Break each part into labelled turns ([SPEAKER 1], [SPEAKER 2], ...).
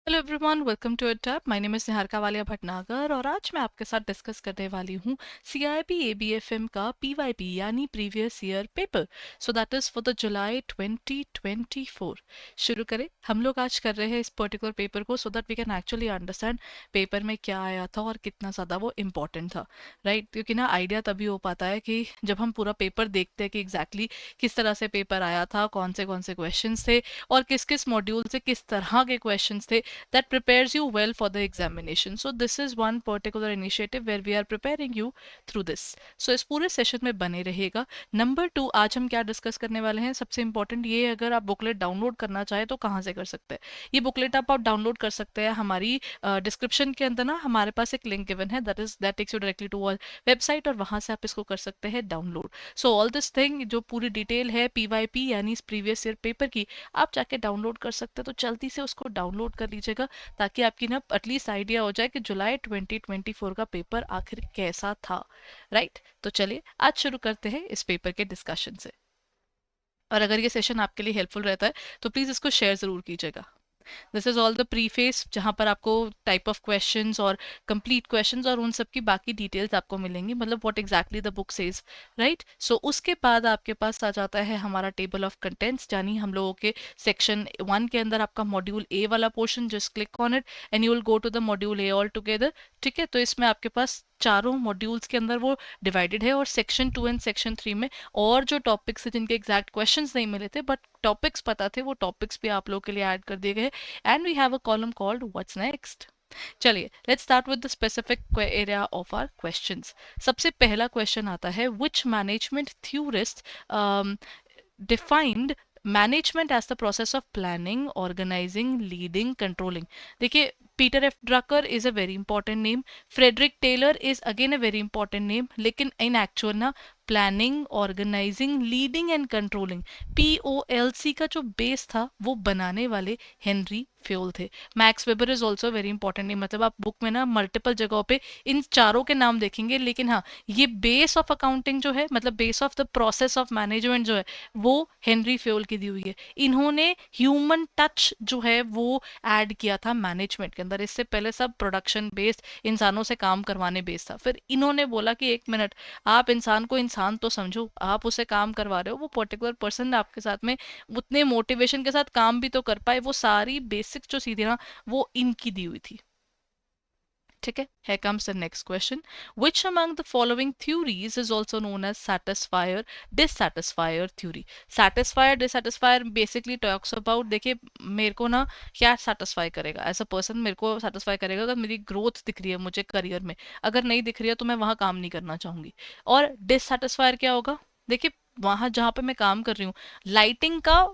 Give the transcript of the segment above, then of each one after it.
[SPEAKER 1] Hello everyone, welcome to it up. My name is Niharika Walia Bhatnagar और आज मैं आपके साथ डिस्कस करने वाली हूँ सीआईबी एबीएफएम का पीवाईपी यानी previous year paper. So that is for the जुलाई 2024। शुरू करें। हम लोग आज कर रहे हैं इस पर्टिकुलर पेपर को so that we can actually understand paper में क्या आया था और कितना ज़्यादा वो इम्पोर्टेंट था, राइट? क्योंकि ना आइडिया तभी हो पाता है कि जब हम पूरा पेपर देखते हैं कि एग्जैक्टली किस तरह से पेपर आया था, कौन से क्वेश्चन थे और किस किस मॉड्यूल से किस तरह के क्वेश्चन थे, that prepares you well for the examination. So this is one particular initiative where we are preparing you through this. So इस पूरे सेशन में बने रहेगा। नंबर 2, आज हम क्या डिस्कस करने वाले हैं, सबसे इंपॉर्टेंट ये, अगर आप बुकलेट डाउनलोड करना चाहे तो कहाँ से कर सकते हैं। ये बुकलेट आप डाउनलोड कर सकते हैं हमारी डिस्क्रिप्शन के अंदर ना हमारे पास एक लिंक गिवन है, that takes you directly to our website और वहां से आप इसको कर सकते हैं download. So all this thing जो पूरी डिटेल है पीवाईपी यानी प्रीवियस ईयर पेपर की, आप जाके डाउनलोड कर सकते हैं। तो जल्दी से उसको डाउनलोड कर लीजिएगा ताकि आपकी ना एटलीस्ट आइडिया हो जाए कि जुलाई 2024 का पेपर आखिर कैसा था, राइट? तो चलिए आज शुरू करते हैं इस पेपर के डिस्कशन से। और अगर ये सेशन आपके लिए हेल्पफुल रहता है तो प्लीज़ इसको शेयर ज़रूर कीजिएगा। This is all the preface जहाँ पर आपको टाइप ऑफ क्वेश्चंस और कंप्लीट क्वेश्चंस और उन सब की बाकी डिटेल्स आपको मिलेंगी, मतलब what exactly the book says, right? So उसके बाद आपके पास आ जाता है हमारा टेबल ऑफ कंटेंट्स, यानी हम लोगों के सेक्शन 1 के अंदर आपका मॉड्यूल ए वाला portion, just click on it and you will go to the module A all together. ठीक है, तो इसमें आपके पास चारों मॉड्यूल्स के अंदर वो डिवाइडेड है और सेक्शन 2 एंड सेक्शन 3 में और जो टॉपिक्स है जिनके एग्जैक्ट क्वेश्चंस नहीं मिले थे बट टॉपिक्स पता थे, वो टॉपिक्स भी आप लोगों के लिए ऐड कर दिए गए and we have a column called what's next. चलिए let's start with the specific area of our questions. सबसे पहला क्वेश्चन आता है, which management theorist defined management as the process of planning, organising, leading, controlling. देखिए, Peter F Drucker is a very important name, Frederick Taylor is again a very important name, लेकिन in actual ना planning, organising, leading and controlling, POLC का जो base था वो बनाने वाले Henry Fayol थे। Max weber is also very important name, मतलब आप बुक में ना मल्टीपल जगहों पे इन चारों के नाम देखेंगे, लेकिन हाँ, ये बेस ऑफ अकाउंटिंग जो है, मतलब base of the process of management जो है, वो हेनरी फ्योल की दी हुई है। इन्होंने ह्यूमन टच जो है वो ऐड किया था मैनेजमेंट के अंदर। इससे पहले सब प्रोडक्शन बेस्ड, इंसानों से काम करवाने बेस्ड था। फिर इन्होंने बोला कि एक मिनट, आप इंसान को इंसान तो समझो, आप उसे काम करवा रहे हो, वो पर्टिकुलर पर्सन आपके साथ में उतने मोटिवेशन के साथ काम भी तो कर पाए। वो सारी बेसिक जो सीधी ना वो इनकी दी हुई थी। ठीक है, here comes the next question. Which among the following theories is also known as satisfier dissatisfier theory? Satisfier dissatisfier basically talks about, देखिए मेरे को ना क्या satisfy करेगा एज अ पर्सन, मेरे को satisfy करेगा अगर मेरी ग्रोथ दिख रही है मुझे करियर में, अगर नहीं दिख रही है तो मैं वहां काम नहीं करना चाहूंगी। और dissatisfier क्या होगा? देखिए, वहां जहां पे मैं काम कर रही हूँ, लाइटिंग का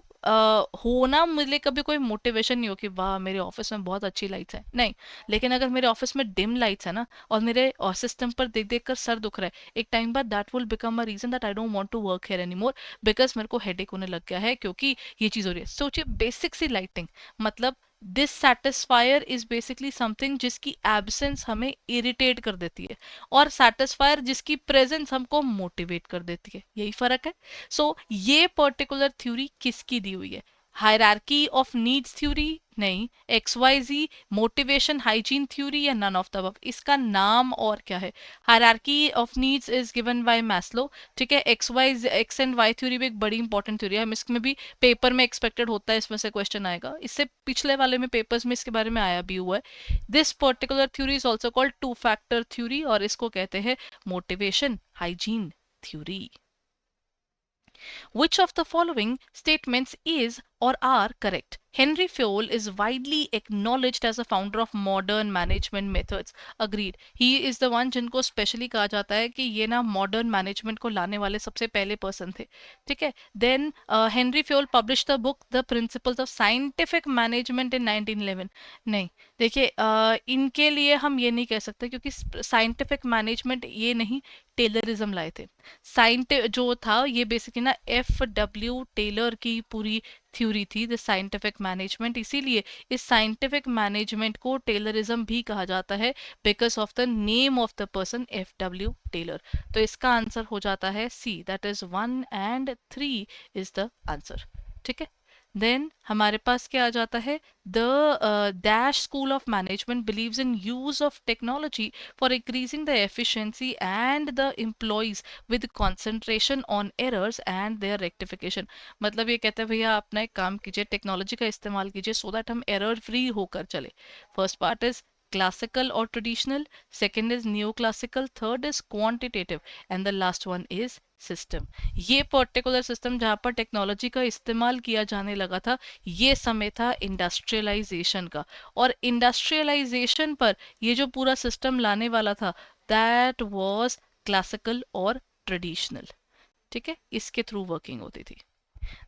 [SPEAKER 1] होना मुझे कभी कोई मोटिवेशन नहीं हो कि वाह मेरे ऑफिस में बहुत अच्छी लाइट्स हैं, नहीं। लेकिन अगर मेरे ऑफिस में डिम लाइट्स है ना और मेरे सिस्टम पर देख देख कर सर दुख रहा है, एक टाइम बाद that will become a reason that I don't want to work here anymore, because मेरे को हेडेक होने लग गया है क्योंकि ये चीज हो रही है। सोचिए, बेसिक सी लाइटिंग, मतलब डिससेटिस्फायर इज बेसिकली समथिंग जिसकी एब्सेंस हमें इरिटेट कर देती है और सेटिस्फायर जिसकी प्रेजेंस हमको मोटिवेट कर देती है, यही फर्क है। सो ये पर्टिकुलर थ्योरी किसकी दी हुई है? Hierarchy of needs theory? नहीं। XYZ मोटिवेशन हाइजीन थ्योरी या नन ऑफ द अबव? इसका नाम और क्या है? Hierarchy of needs is given bye Maslow. ठीक है, एक्स एंड वाई थ्योरी भी एक बड़ी इंपॉर्टेंट थ्योरी है, हम इसमें भी पेपर में एक्सपेक्टेड होता है इसमें से क्वेश्चन आएगा, इससे पिछले वाले में पेपर्स में इसके बारे में आया भी हुआ है। This particular theory is also called two factor theory और इसको कहते हैं motivation hygiene theory. Which of the following statements is or are correct? Henry Fayol is widely acknowledged as a founder of modern management methods. Agreed. He is the one जिनको specially कहा जाता है कि ये ना मॉडर्न मैनेजमेंट को लाने वाले सबसे पहले पर्सन थे। ठीक है, then Henry Fayol publish the book the principles of scientific management in 1911। नहीं, देखिए इनके लिए हम ये नहीं कह सकते क्योंकि साइंटिफिक मैनेजमेंट ये नहीं, टेलरिज्म लाए थे। जो था ये बेसिकली ना FW टेलर की पूरी थ्योरी थी, द साइंटिफिक मैनेजमेंट, इसीलिए इस साइंटिफिक मैनेजमेंट को टेलरिज्म भी कहा जाता है because of the name of the person FW Taylor. तो इसका आंसर हो जाता है C, that is 1 and 3 is the answer. ठीक है, देन हमारे पास क्या आ जाता है, the dash school of management believes in use of technology for increasing the efficiency and the employees with concentration on errors and their rectification. मतलब ये कहते हैं भैया अपना एक काम कीजिए, टेक्नोलॉजी का इस्तेमाल कीजिए सो दैट हम एरर फ्री होकर चले। First part is classical or traditional, second is neoclassical, third is quantitative, and the last one is system. ये पर्टिकुलर सिस्टम जहाँ पर टेक्नोलॉजी का इस्तेमाल किया जाने लगा था, ये समय था इंडस्ट्रियलाइजेशन का। और इंडस्ट्रियलाइजेशन पर ये जो पूरा सिस्टम लाने वाला था, दैट वाज क्लासिकल और ट्रेडिशनल। ठीक है, इसके थ्रू वर्किंग होती थी।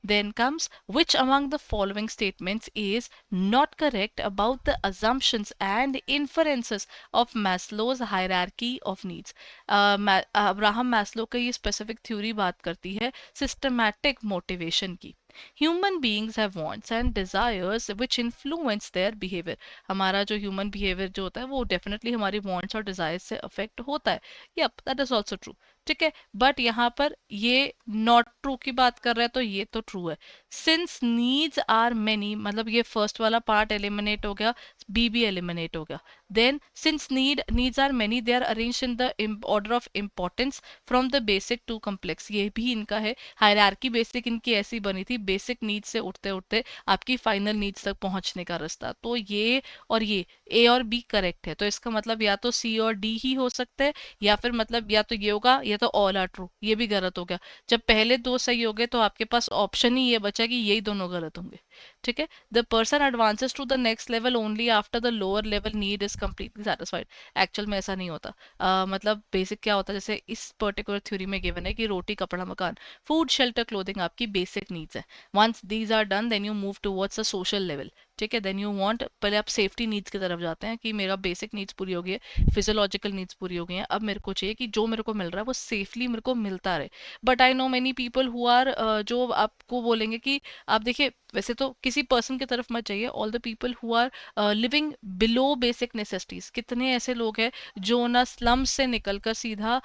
[SPEAKER 1] Then comes, which among the following statements is not correct about the assumptions and inferences of Maslow's hierarchy of needs? Abraham Maslow का ये स्पेसिफिक थ्योरी बात करती है सिस्टमैटिक मोटिवेशन की। Human beings have wants and desires which influence their behaviour. हमारा जो human behaviour जो होता है वो डेफिनेटली हमारी वांट्स और डिजायर्स से अफेक्ट होता है। Yup, that is also true. ठीक है, बट यहाँ पर ये नॉट ट्रू की बात कर रहे हैं तो ये तो ट्रू है। सिंस नीड्स आर मेनी, मतलब ये फर्स्ट वाला पार्ट एलिमिनेट हो गया, बी भी एलिमिनेट हो गया। Then since needs are many they are arranged in the order of importance from the basic to complex. ये भी इनका है, हायरार्की बेसिक इनकी ऐसी बनी थी, बेसिक नीड्स से उठते उठते आपकी फाइनल नीड्स तक पहुंचने का रास्ता। तो ये और ये ए और बी करेक्ट है, तो इसका मतलब या तो सी और डी ही हो सकते हैं, या फिर मतलब या तो ये होगा या तो ऑल आर ट्रू। ये भी गलत हो गया। जब पहले दो सही हो गए तो आपके पास ऑप्शन ही ये बचा कि यही दोनों गलत होंगे। ठीक है, the person advances to the next level only after the lower level need is completely satisfied. Actual में ऐसा नहीं होता। मतलब बेसिक क्या होता है, जैसे इस पर्टिकुलर थ्योरी में गिवन है कि रोटी कपड़ा मकान, फूड शेल्टर क्लोथिंग आपकी बेसिक नीड्स है। Once these are done then you move towards a social level. ठीक है, देन यू वांट, पहले आप सेफ्टी नीड्स की तरफ जाते हैं कि मेरा बेसिक नीड्स पूरी हो गई है, फिजियोलॉजिकल नीड्स पूरी हो गई हैं, अब मेरे को चाहिए कि जो मेरे को मिल रहा है वो सेफली मेरे को मिलता रहे। But I know many people who are, जो आपको बोलेंगे कि आप देखिए, वैसे तो किसी पर्सन की तरफ मत जाइए, all the people who are living below basic necessities. कितने ऐसे लोग हैं जो ना स्लम्स से निकलकर सीधा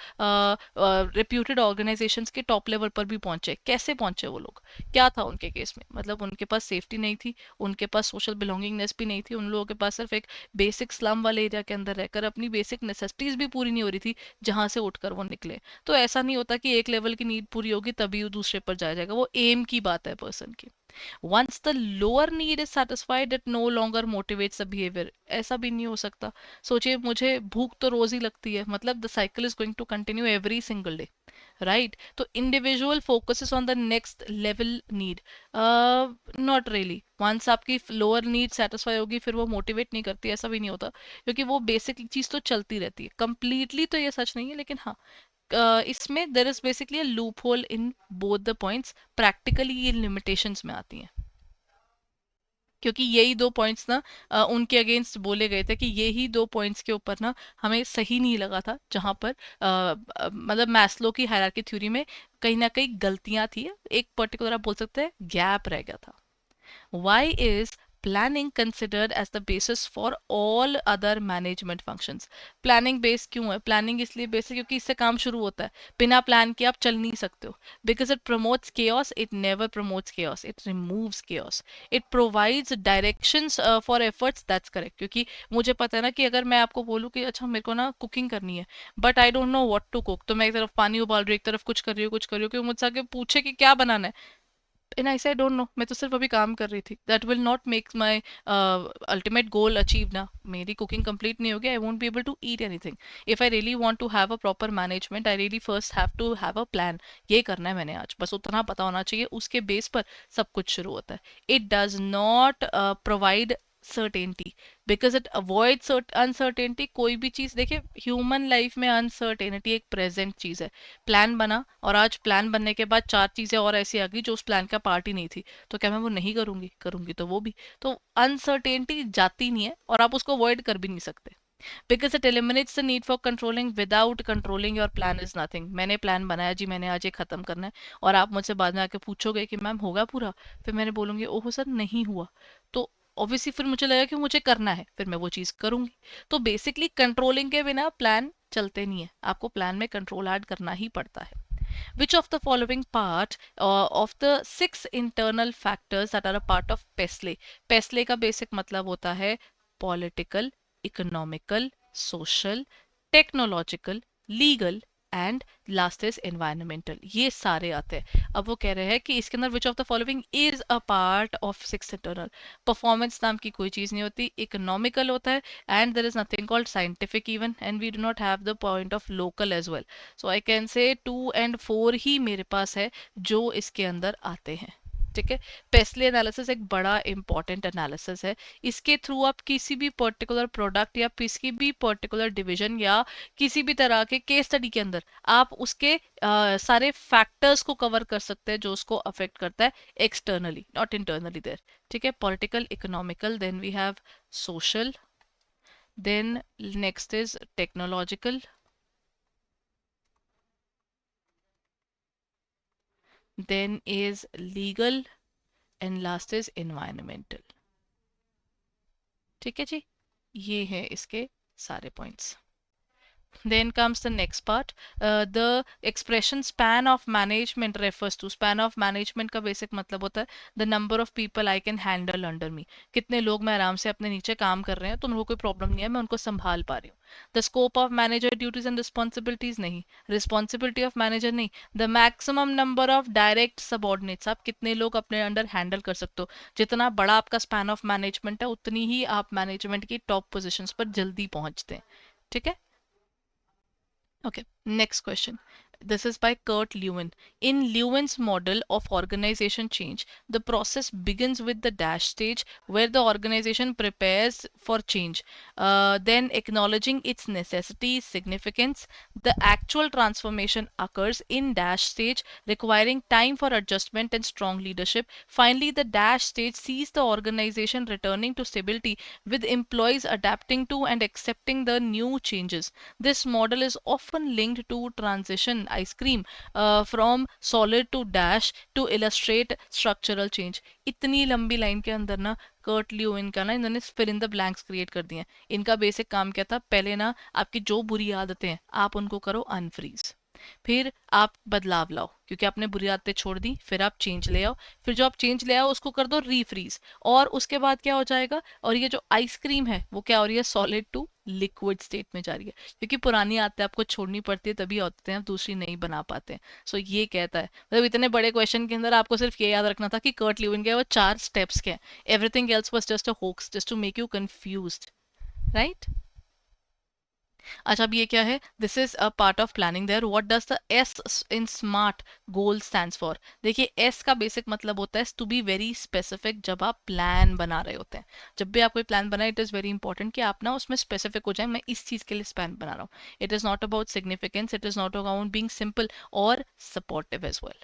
[SPEAKER 1] रेप्यूटेड ऑर्गेनाइजेशंस के टॉप लेवल पर भी पहुंचे। कैसे पहुंचे वो लोग, क्या था उनके केस में, मतलब उनके पास सेफ्टी नहीं थी, उनके पास सोशल बिलोंगिंगनेस भी नहीं थी, उन लोगों के पास सिर्फ एक बेसिक स्लम वाले एरिया के अंदर रहकर अपनी बेसिक नेसेसिटीज भी पूरी नहीं हो रही थी जहां से उठकर वो निकले। तो ऐसा नहीं होता कि एक लेवल की नीड पूरी होगी तभी वो दूसरे पर जाया जाएगा, वो एम की बात है पर्सन की। once the lower need is satisfied it no longer motivates the behavior। ऐसा भी नहीं हो सकता। सोचिए, मुझे भूख तो रोज ही लगती है, मतलब the cycle is going to continue every single day, right? तो individual focuses on the next level need, not really. Once आपकी लोअर नीड सेटिस्फाई होगी फिर वो मोटिवेट नहीं करती, ऐसा भी नहीं होता, क्योंकि वो बेसिक चीज तो चलती रहती है। कंप्लीटली तो ये सच नहीं है, लेकिन हाँ, इसमें there is basically a loop hole in both the points. Practically ये लिमिटेशंस में आती हैं, क्योंकि यही दो पॉइंट्स ना उनके अगेंस्ट बोले गए थे कि यही दो पॉइंट्स के ऊपर ना हमें सही नहीं लगा था, जहां पर मतलब मैस्लो की हायरार्की थ्योरी में कहीं ना कहीं गलतियां थी, एक पर्टिकुलर आप बोल सकते हैं गैप रह गया था। Why is planning considered as the basis for all other management functions? Planning base क्यों है? प्लानिंग इसलिए बेस है क्योंकि इससे काम शुरू होता है, बिना प्लान के आप चल नहीं सकते हो। Because it promotes chaos, it never promotes chaos, it removes chaos. It provides directions for efforts, that's correct. क्योंकि मुझे पता है ना कि अगर मैं आपको बोलूँ कि अच्छा मेरे को ना कुकिंग करनी है, but I don't know what to cook, तो मैं एक तरफ पानी उबाल रही हूँ, एक तरफ कुछ कर रही हूँ, कुछ कर रही हूँ, क्योंकि मुझसे आगे पूछे कि क्या बनाना है, एंड आई से डोंट नो, मैं तो सिर्फ अभी काम कर रही थी, that will not make my ultimate goal achieve ना। मेरी कुकिंग कंप्लीट नहीं होगी, I won't be able to eat anything. If I really want to have a proper management I really first have to have a plan. ये करना है मैंने आज, बस उतना पता होना चाहिए, उसके बेस पर सब कुछ शुरू होता है। It does not provide certainty because it avoid uncertainty. कोई भी चीज देखिए, ह्यूमन लाइफ में अनसर्टेनिटी एक प्रेजेंट चीज है। प्लान बना और आज प्लान बनने के बाद चार चीजें और ऐसी आ गई जो उस प्लान का पार्ट ही नहीं थी, तो क्या मैं वो नहीं करूंगी? करूंगी तो वो भी। तो अनसर्टेनिटी जाती नहीं है और आप उसको अवॉइड कर भी नहीं सकते, because it eliminates the need for controlling. Without controlling your plan is nothing. मैंने प्लान बनाया जी, मैंने आज ये खत्म करना है, और आप मुझसे बाद में आके पूछोगे कि मैम होगा पूरा, फिर मैंने बोलूंगी ओहो सर नहीं हुआ, तो ऑब्वियसली फिर मुझे लगेगा कि मुझे करना है, फिर मैं वो चीज करूंगी। तो बेसिकली कंट्रोलिंग के बिना प्लान चलते नहीं है, आपको प्लान में कंट्रोल ऐड करना ही पड़ता है। Which of the following part of the 6 internal factors that are a part of PESTLE. PESTLE का बेसिक मतलब होता है political, economical, social, technological, legal and last is environmental. ये सारे आते हैं. अब वो कह रहे हैं कि इसके अंदर विच of the following is a part of 6 internal. Performance नाम की कोई चीज नहीं होती, इकोनॉमिकल होता है, and there is nothing called scientific even, and we do not have the point of local as well. So I can say 2 and 4 ही मेरे पास है जो इसके अंदर आते हैं. ठीक है. पेस्ले एनालिसिस एक बड़ा इंपॉर्टेंट एनालिसिस है. इसके थ्रू आप किसी भी पर्टिकुलर प्रोडक्ट या किसी भी पर्टिकुलर डिवीजन या किसी भी तरह के केस स्टडी के अंदर आप उसके सारे फैक्टर्स को कवर कर सकते हैं जो उसको अफेक्ट करता है एक्सटर्नली, नॉट इंटरनली देयर. ठीक है. Political, economical, then we have social, then next is technological, then is legal, and last is environmental. ठीक है जी. ये है इसके सारे points. Then comes the next part. The expression span of management refers to, span of management का basic मतलब होता है the number of people I can handle under me. कितने लोग मैं आराम से अपने नीचे काम कर रहे हैं तो उनको कोई प्रॉब्लम नहीं है, मैं उनको संभाल पा रही हूँ. The scope of manager duties and responsibilities नहीं. Responsibility of manager नहीं. The maximum number of direct subordinates, आप कितने लोग अपने अंडर हैंडल कर सकते हो. जितना बड़ा आपका span of management है उतनी ही आप मैनेजमेंट की टॉप पोजिशंस पर जल्दी पहुंचते हैं. ठीक है. Okay, next question. This is by Kurt Lewin. In Lewin's model of organization change, the process begins with the dash stage where the organization prepares for change, then acknowledging its necessity, significance. The actual transformation occurs in dash stage, requiring time for adjustment and strong leadership. Finally, the dash stage sees the organization returning to stability with employees adapting to and accepting the new changes. This model is often linked to transition ice cream from solid to dash to illustrate structural change. इतनी लंबी line के अंदर ना Kurt ल्यूइन का ना इन्होंने fill in the blanks create कर दिए हैं. इनका बेसिक काम क्या था, पहले ना आपकी जो बुरी आदतें हैं आप उनको करो अनफ्रीज, फिर आप बदलाव लाओ क्योंकि आपने बुरी आदतें छोड़ दी, फिर आप चेंज ले आओ, फिर जो आप चेंज ले आओ उसको कर दो रीफ्रीज, और उसके बाद क्या हो जाएगा, और ये जो आइसक्रीम है वो क्या हो रही है, सॉलिड टू लिक्विड स्टेट में जा रही है क्योंकि पुरानी आदतें आपको छोड़नी पड़ती है तभी होते हैं, आप दूसरी नहीं बना पाते हैं. सो ये कहता है मतलब इतने बड़े क्वेश्चन के अंदर आपको सिर्फ ये याद रखना था कि कर्ट ल्यूविन के वो 4 स्टेप्स के हैं. Everything else was just a hoax just to make you confused, right. अच्छा अब ये क्या है, this is a part of planning there. What does the S in smart goal stands for. देखिए एस का बेसिक मतलब होता है टू बी वेरी स्पेसिफिक. जब आप प्लान बना रहे होते हैं, जब भी आप कोई प्लान बनाए, इट इज़ वेरी इंपॉर्टेंट कि आप ना उसमें स्पेसिफिक हो जाए, मैं इस चीज़ के लिए प्लान बना रहा हूँ. It is not about significance, it is not about being simple और supportive as well.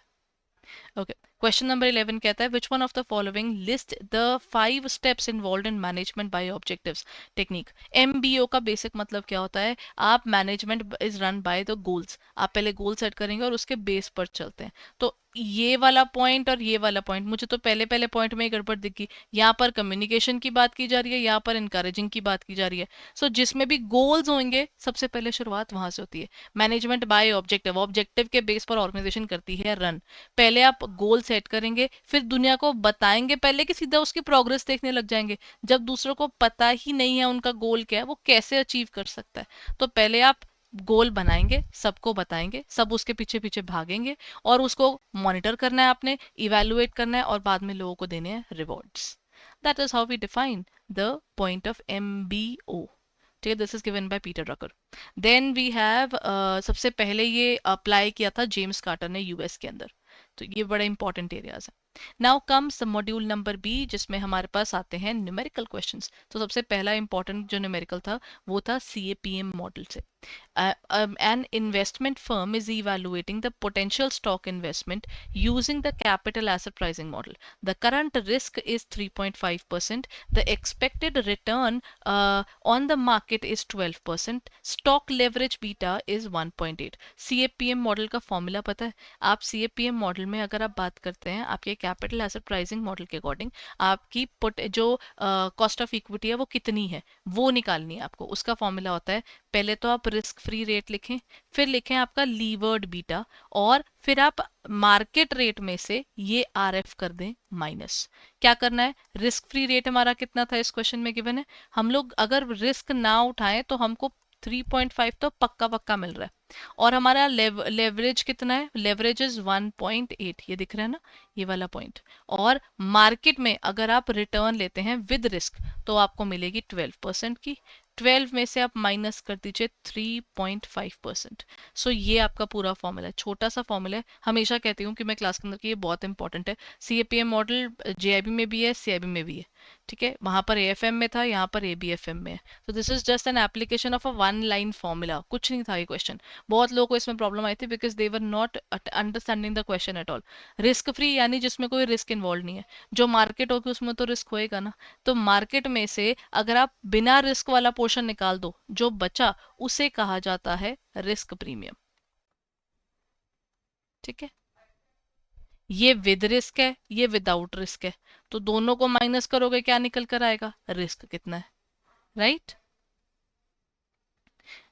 [SPEAKER 1] Okay. Question number 11 कहता है which one of the following list the 5 steps involve in management by objectives technique. MBO का basic मतलब क्या होता है, आप management is run by the goals. आप पहले गोल सेट करेंगे और उसके बेस पर चलते हैं. तो ये वाला पॉइंट और ये वाला पॉइंट मुझे तो पहले पहले पॉइंट में ही गड़बड़ दिखी. यहाँ पर कम्युनिकेशन की बात की जा रही है, यहाँ पर इनकरेजिंग की बात की जा रही है. सो जिसमें भी गोल्स होंगे सबसे पहले शुरुआत वहां से होती है. मैनेजमेंट बाय ऑब्जेक्टिव, ऑब्जेक्टिव के बेस पर ऑर्गेनाइजेशन करती है रन. पहले आप गोल सेट करेंगे, फिर दुनिया को बताएंगे पहले कि सीधा उसकी प्रोग्रेस देखने लग जाएंगे. जब दूसरों को पता ही नहीं है उनका गोल क्या है, वो कैसे अचीव कर सकता है. तो पहले आप गोल बनाएंगे, सबको बताएंगे, सब उसके पीछे पीछे भागेंगे और उसको मॉनिटर करना है, आपने इवेलुएट करना है और बाद में लोगों को देने हैं rewards. That is how we define the point of MBO. ठीक है. This is given by Peter Drucker. Then we have सबसे पहले ये अप्लाई किया था जेम्स कार्टर ने यूएस के अंदर. तो ये बड़े इंपॉर्टेंट एरियाज है. Now comes module number B जिसमें हमारे पास आते हैं न्यूमेरिकल क्वेश्चंस. तो सबसे पहला इंपॉर्टेंट जो न्यूमेरिकल था वो था सीएपीएम मॉडल से. An investment firm is evaluating the potential stock investment using the capital asset pricing model. The current risk is 3.5%. The expected return on the market is 12%. Stock leverage beta is 1.8. CAPM model का formula पता है. आप CAPM model में अगर आप बात करते हैं आपके कैपिटल एसेट प्राइसिंग मॉडल के अकॉर्डिंग आपकी जो कॉस्ट ऑफ इक्विटी है वो कितनी है वो निकालनी है आपको. उसका फॉर्मूला होता है, पहले तो आप रिस्क फ्री रेट लिखें, फिर लिखें आपका लीवर्ड बीटा, और फिर आप मार्केट रेट में से ये आर एफ कर दें माइनस। क्या करना है, रिस्क फ्री रेट हमारा कितना था इस क्वेश्चन में गिवन है, हम लोग अगर रिस्क ना उठाएं तो हमको 3.5 तो पक्का पक्का मिल रहा है, और हमारा लेवरेज कितना है, लेवरेज इज 1.8, ये दिख रहा है ना, ये वाला पॉइंट। और मार्केट में अगर आप रिटर्न लेते हैं विद रिस्क तो आपको मिलेगी 12% की, 12 में से आप माइनस कर दीजिए 3.5%। सो ये आपका पूरा फॉर्मूला है, छोटा सा फॉर्मूला है, हमेशा कहती हूँ कि मैं क्लास के अंदर की ये बहुत इंपॉर्टेंट है। सीएपीएम मॉडल जेआईबी में भी है, सीआईबी में भी है, ठीक है, वहां पर एएफएम में था, यहाँ पर एबीएफएम में है। तो this is just an application of a one line formula, कुछ नहीं था ये क्वेश्चन। बहुत लोगों को इसमें प्रॉब्लम आई थी because they were not understanding the question at all. Risk free यानी जिसमें कोई रिस्क इन्वॉल्व नहीं है, जो मार्केट होगी उसमें तो रिस्क होएगा ना, तो मार्केट में से अगर आप बिना रिस्क वाला पोर्शन निकाल दो, जो बचा उसे कहा जाता है रिस्क प्रीमियम, ठीक है। ये विद रिस्क है, ये विदाउट रिस्क है, तो दोनों को माइनस करोगे क्या निकल कर आएगा, रिस्क कितना है, right.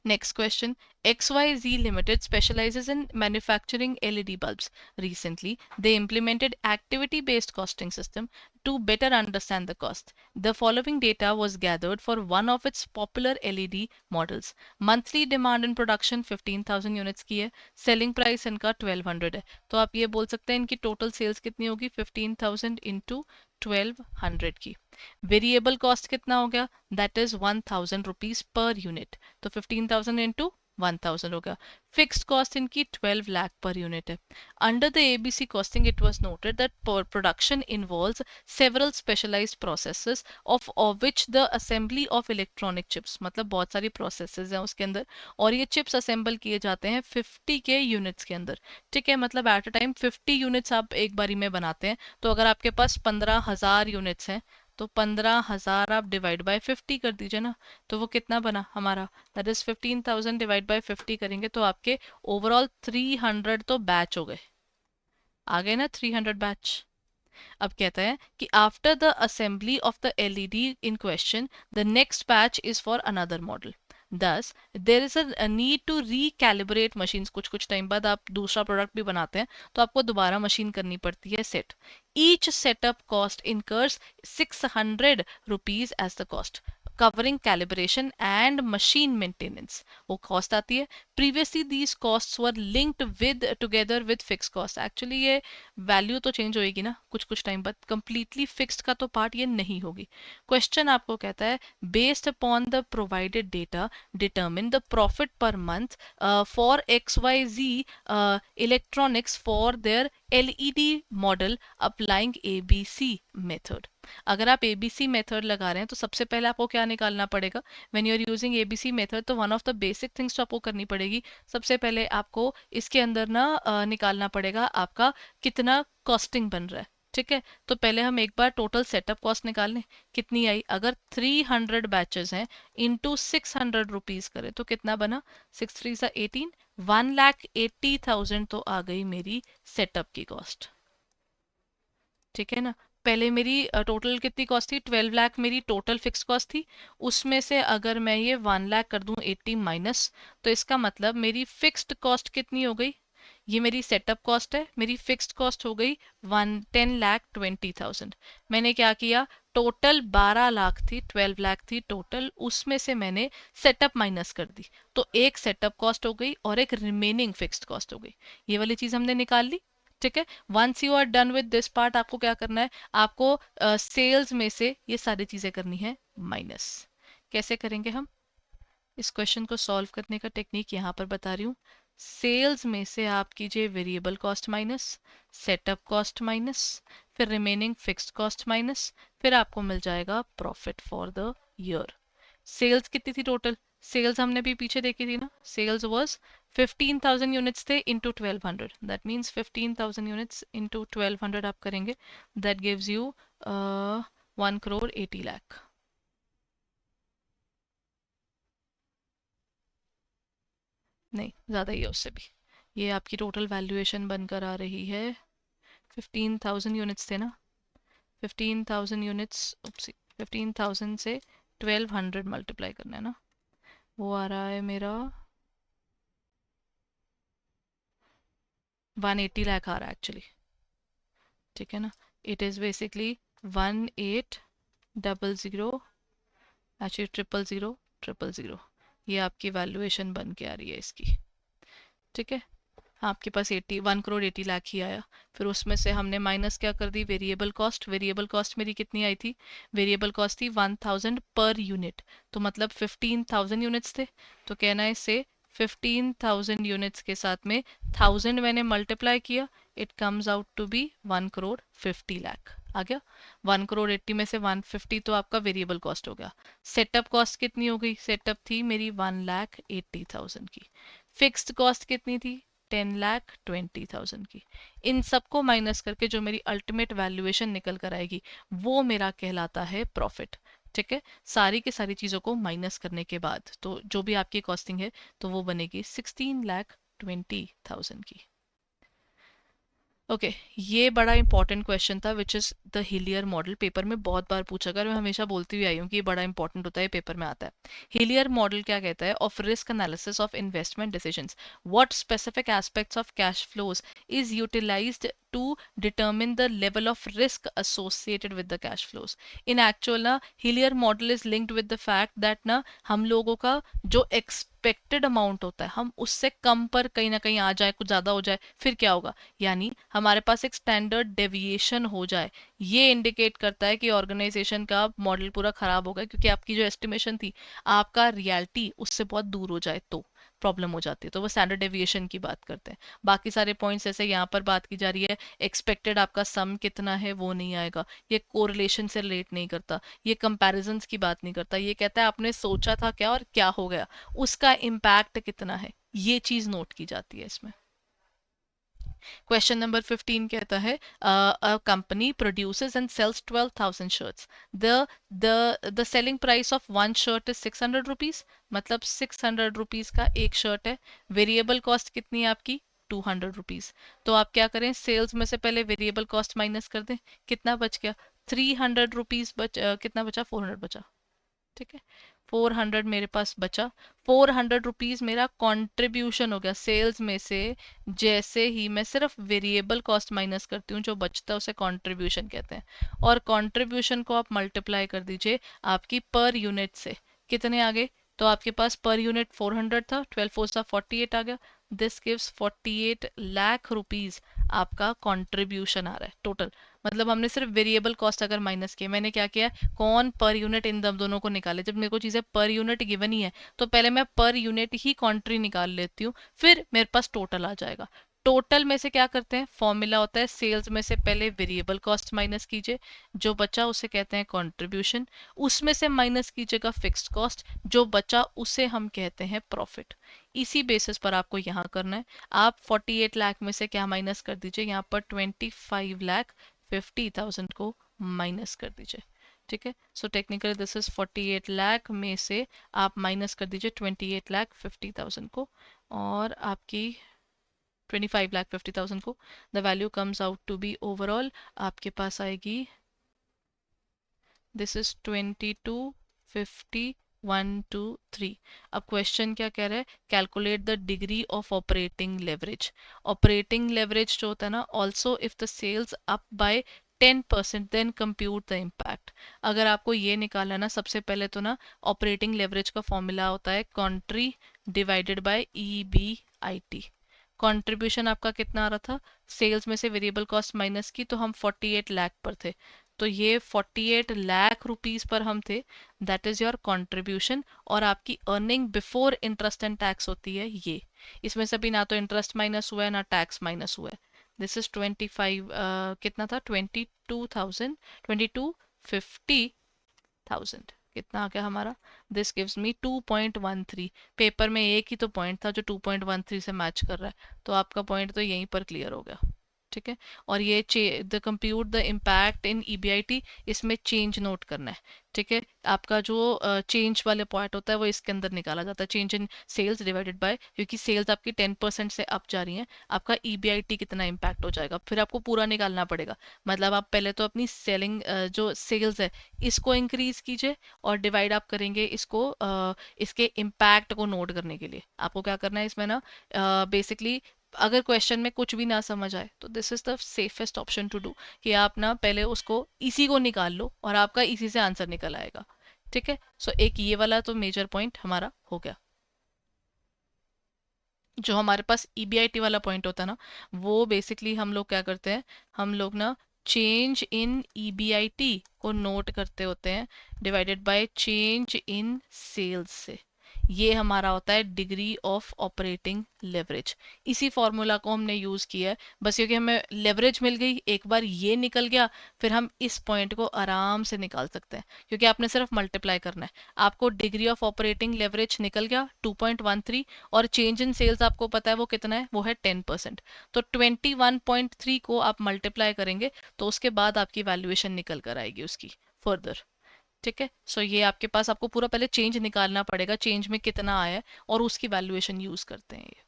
[SPEAKER 1] Next question. XYZ Limited specializes in manufacturing LED bulbs. Recently, they implemented activity-based costing system to better understand the cost. The following data was gathered for one of its popular LED models. Monthly demand in production 15,000 units की है, selling price इनका 1200 है, तो आप ये बोल सकते हैं इनकी total sales कितनी होगी, 15,000 into 1200 की। वेरिएबल कॉस्ट कितना हो गया, that is 1000 rupees per unit, तो 15,000 इंटू 1000 हो गया। फिक्स्ड कॉस्ट इनकी 12 लाख पर यूनिट है। Under the ABC costing it was noted that production involves several specialised processes of which the assembly of electronic chips, मतलब बहुत सारी प्रोसेसेस हैं उसके अंदर, और ये चिप्स असेंबल किए जाते हैं 50 के यूनिट्स के अंदर, ठीक है, मतलब एट अ टाइम 50 यूनिट्स आप एक बारी में बनाते हैं। तो अगर आपके पास 15,000 यूनिट्स हैं तो 15,000 आप डिवाइड बाय 50 कर दीजिए ना, तो वो कितना बना हमारा, दैट इज 15,000 डिवाइड बाय 50 करेंगे तो आपके ओवरऑल 300 तो बैच हो गए, आ गए ना 300 बैच। अब कहता है कि after the assembly of the LED in question the next batch is for another model. Thus there is a need to recalibrate machines, कुछ कुछ टाइम बाद आप दूसरा प्रोडक्ट भी बनाते हैं तो आपको दोबारा मशीन करनी पड़ती है set. Each setup cost incurs 600 rupees as the cost covering calibration and machine maintenance, वो कॉस्ट आती है। Previously these costs were linked with together with fix cost, actually ये वैल्यू तो चेंज होएगी ना कुछ कुछ टाइम बाद, कंप्लीटली फिक्स्ड का तो पार्ट ये नहीं होगी। क्वेश्चन आपको कहता है based upon the provided data determine the profit per month for XYZ electronics for their LED model applying ABC method. अगर आप ABC मेथड लगा रहे हैं तो सबसे पहले आपको क्या निकालना पड़ेगा, when you are using ABC method, तो one of the basic things जो आपको करनी पड़ेगी, सबसे पहले आपको इसके अंदर ना निकालना पड़ेगा आपका कितना कॉस्टिंग बन रहा है, ठीक है। तो पहले हम एक बार टोटल सेटअप कॉस्ट निकाल लें, कितनी आई, अगर 300 बैचेस हैं इंटू 600 रुपीज करें तो कितना बना, 6 3 सा 18, 1,80,000 तो आ गई मेरी सेटअप की कॉस्ट, ठीक है ना। पहले मेरी टोटल कितनी कॉस्ट थी, 12 लाख मेरी टोटल फिक्स कॉस्ट थी, उसमें से अगर मैं ये 1 लाख कर दूं 80 माइनस, तो इसका मतलब मेरी फिक्स्ड कॉस्ट कितनी हो गई, ये मेरी सेटअप कॉस्ट है, मेरी फिक्स्ड कॉस्ट हो गई 10,20,000। मैंने क्या किया, टोटल 12 लाख थी, 12 लाख थी टोटल, उसमें से मैंने सेटअप माइनस कर दी, तो एक सेटअप कॉस्ट हो गई और एक रिमेनिंग फिक्स्ड कॉस्ट हो गई, ये वाली चीज हमने निकाल ली, ठीक है। Once you are done with this part आपको क्या करना है, आपको सेल्स में से ये सारी चीजें करनी है माइनस। कैसे करेंगे हम, इस क्वेश्चन को सॉल्व करने का टेक्निक यहाँ पर बता रही हूँ। सेल्स में से आप कीजिए variable cost minus, setup cost minus, फिर रिमेनिंग फिक्स्ड कॉस्ट माइनस, फिर आपको मिल जाएगा profit for the year. Sales कितनी थी टोटल, सेल्स हमने भी पीछे देखी थी ना, सेल्स वाज 15,000 यूनिट्स थे into 1200, that means 15,000 units into 1200 आप करेंगे, दैट गिव्स यू 1,80,00,000। नहीं ज़्यादा ही है उससे भी, ये आपकी टोटल वैल्यूएशन बनकर आ रही है 15,000 यूनिट्स थे ना, 15,000 यूनिट्स, 15,000 से 1200 मल्टीप्लाई करना है ना, वो आ रहा है मेरा 180 लाख आ रहा है एक्चुअली, ठीक है ना। इट इज़ बेसिकली 1800, एक्चुअली 000, ये आपकी वैल्यूएशन बन के आ रही है इसकी, ठीक है। आपके पास 1 करोड़ 80 लाख ही आया। फिर उसमें से हमने माइनस क्या कर दी, वेरिएबल कॉस्ट। वेरिएबल कॉस्ट मेरी कितनी आई थी, वेरिएबल कॉस्ट थी 1000 पर यूनिट, तो मतलब 15,000 यूनिट्स थे। तो कहना है इससे 15,000 यूनिट्स के साथ में 1000 मैंने मल्टीप्लाई किया, it comes out to be 1 crore 50 lakh आ गया। 1 करोड़ 80 में से 150 तो आपका वेरिएबल कॉस्ट हो गया। सेटअप कॉस्ट कितनी हो गई, सेटअप थी मेरी 1,80,000 की। फिक्स्ड कॉस्ट कितनी थी, 10,20,000 की। इन सबको माइनस करके जो मेरी अल्टीमेट वैल्यूएशन निकल कर आएगी वो मेरा कहलाता है प्रॉफिट, ठीक है। सारी की सारी चीज़ों को माइनस करने के बाद तो जो भी आपकी कॉस्टिंग है तो वो बनेगी 16,20,000 की। ओके ये बड़ा इंपॉर्टेंट क्वेश्चन था which is the Hillier model, paper में बहुत बार पूछा गया, मैं हमेशा बोलती हुई आई हूँ कि ये बड़ा इंपॉर्टेंट होता है, पेपर में आता है। हिलियर मॉडल क्या कहता है, of risk analysis of investment decisions, what specific aspects of cash flows is utilized to determine the level of risk associated with the cash flows. In actual no Hillier model is linked with the fact that ना हम लोगों का जो expected amount होता है हम उससे कम पर कहीं ना कहीं आ जाए, कुछ ज़्यादा हो जाए, फिर क्या होगा, यानी हमारे पास एक स्टैंडर्ड डेविएशन हो जाए, ये इंडिकेट करता है कि ऑर्गेनाइजेशन का मॉडल पूरा खराब हो गया, क्योंकि आपकी जो एस्टिमेशन थी आपका रियलिटी उससे बहुत दूर हो जाए तो प्रॉब्लम हो जाती है, तो वो स्टैंडर्ड डेविएशन की बात करते हैं। बाकी सारे पॉइंट्स जैसे यहाँ पर बात की जा रही है, एक्सपेक्टेड आपका सम कितना है वो नहीं आएगा, ये कोरिलेशन से रिलेट नहीं करता, ये कंपैरिजंस की बात नहीं करता, ये कहता है आपने सोचा था क्या और क्या हो गया, उसका इम्पैक्ट कितना है, ये चीज नोट की जाती है इसमें। क्वेश्चन नंबर 15 कहता है a company produces and sells 12,000 shirts, the selling price of one shirt is 600 rupees, मतलब 600 रुपीज का एक शर्ट है। वेरिएबल कॉस्ट कितनी है आपकी, 200 रुपीज। तो आप क्या करें, सेल्स में से पहले वेरिएबल कॉस्ट माइनस कर दें, कितना बच गया, 300 रुपीज कितना बचा, 400 बचा, ठीक है। 400 मेरे पास बचा, 400 रुपीज मेरा कंट्रीब्यूशन हो गया सेल्स में से। जैसे ही मैं सिर्फ वेरिएबल कॉस्ट माइनस करती हूँ जो बचता है उसे कंट्रीब्यूशन कहते हैं, और कंट्रीब्यूशन को आप मल्टीप्लाई कर दीजिए आपकी पर यूनिट से, कितने आ गए, तो आपके पास पर यूनिट 400 था, 12 फोर सा 48 आ गया, दिस गिव्स 48 लाख रुपीज आपका कंट्रीब्यूशन आ रहा है टोटल। मतलब हमने सिर्फ वेरिएबल कॉस्ट अगर माइनस किया, मैंने क्या किया, कौन पर यूनिट इन दोनों को निकाले, जब मेरे को चीज़ें पर यूनिट गिवन ही है तो पहले मैं पर यूनिट ही कॉन्ट्री निकाल लेती हूँ, फिर मेरे पास टोटल आ जाएगा। टोटल में से क्या करते हैं, फॉर्मूला होता है सेल्स में से पहले वेरिएबल कॉस्ट माइनस कीजिए, जो बचा उसे कहते हैं कंट्रीब्यूशन, उसमें से माइनस कीजिएगा फिक्स्ड कॉस्ट, जो बचा उसे हम कहते हैं प्रॉफिट। इसी बेसिस पर आपको यहाँ करना है। आप 48 लाख में से क्या माइनस कर दीजिए, यहाँ पर 25,50,000 को माइनस कर दीजिए, ठीक है। So technically this is 48 lakh में से आप माइनस कर दीजिए 28,50,000 को, और आपकी 25,50,000 को, the value comes out to be overall आपके पास आएगी, दिस इज 22,50,123। अब क्वेश्चन क्या कह रहा है, calculate the degree of operating leverage. Operating leverage जो होता है ना, also if the sales up by 10% then compute the impact. अगर आपको ये निकालना ना, सबसे पहले तो ना ऑपरेटिंग लेवरेज का फॉर्मूला होता है country divided by EBIT। Contribution आपका कितना आ रहा था, सेल्स में से वेरिएबल कॉस्ट माइनस की, तो हम 48 लाख पर थे, तो ये 48 लाख रुपीज पर हम थे, दैट इज योर कंट्रीब्यूशन। और आपकी earning before interest and tax होती है ये, इसमें से भी ना तो इंटरेस्ट माइनस हुआ है ना टैक्स माइनस हुआ है। दिस इज 25 कितना था, 22,50,000 कितना आ गया हमारा, दिस गिव्स मी 2.13। पेपर में एक ही तो पॉइंट था जो 2.13 से मैच कर रहा है, तो आपका पॉइंट तो यहीं पर क्लियर हो गया, ठीक है। और ये the compute the impact in EBIT, इसमें चेंज नोट करना है, ठीक है। आपका जो चेंज वाले पॉइंट होता है वो इसके अंदर निकाला जाता है, change in sales divided by, क्योंकि सेल्स आपकी 10% से अप जा रही हैं, आपका EBIT कितना इम्पैक्ट हो जाएगा, फिर आपको पूरा निकालना पड़ेगा। मतलब आप पहले तो अपनी सेलिंग जो सेल्स है इसको इंक्रीज कीजिए, और डिवाइड आप करेंगे इसको इसके इम्पैक्ट को नोट करने के लिए आपको क्या करना है इसमें ना, बेसिकली अगर क्वेश्चन में कुछ भी ना समझ आए तो this is the safest option to do, कि आप ना पहले उसको इसी को निकाल लो और आपका इसी से आंसर निकल आएगा। ठीक है, सो एक ये वाला तो मेजर पॉइंट हमारा हो गया। जो हमारे पास ईबीआईटी वाला पॉइंट होता है ना, वो बेसिकली हम लोग क्या करते हैं, हम लोग ना चेंज इन ईबीआईटी को नोट करते होते हैं divided by change in sales से। ये हमारा होता है डिग्री ऑफ ऑपरेटिंग लेवरेज। इसी फॉर्मूला को हमने यूज़ किया है, बस क्योंकि हमें लेवरेज मिल गई, एक बार ये निकल गया, फिर हम इस पॉइंट को आराम से निकाल सकते हैं, क्योंकि आपने सिर्फ मल्टीप्लाई करना है। आपको डिग्री ऑफ ऑपरेटिंग लेवरेज निकल गया 2.13, और चेंज इन सेल्स आपको पता है वो कितना है, वो है 10%। तो 21.3 को आप मल्टीप्लाई करेंगे तो उसके बाद आपकी वैल्यूएशन निकल कर आएगी उसकी फर्दर। ठीक है, सो ये आपके पास, आपको पूरा पहले चेंज निकालना पड़ेगा, चेंज में कितना आया है, और उसकी वैल्यूएशन यूज करते हैं ये।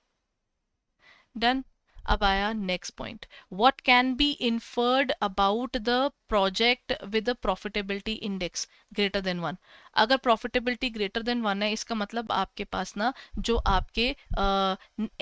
[SPEAKER 1] डन। अब आया next point, what can be inferred about the project with profitability index greater than 1। अगर प्रॉफिटेबिलिटी ग्रेटर देन 1 है, इसका मतलब आपके पास ना जो आपके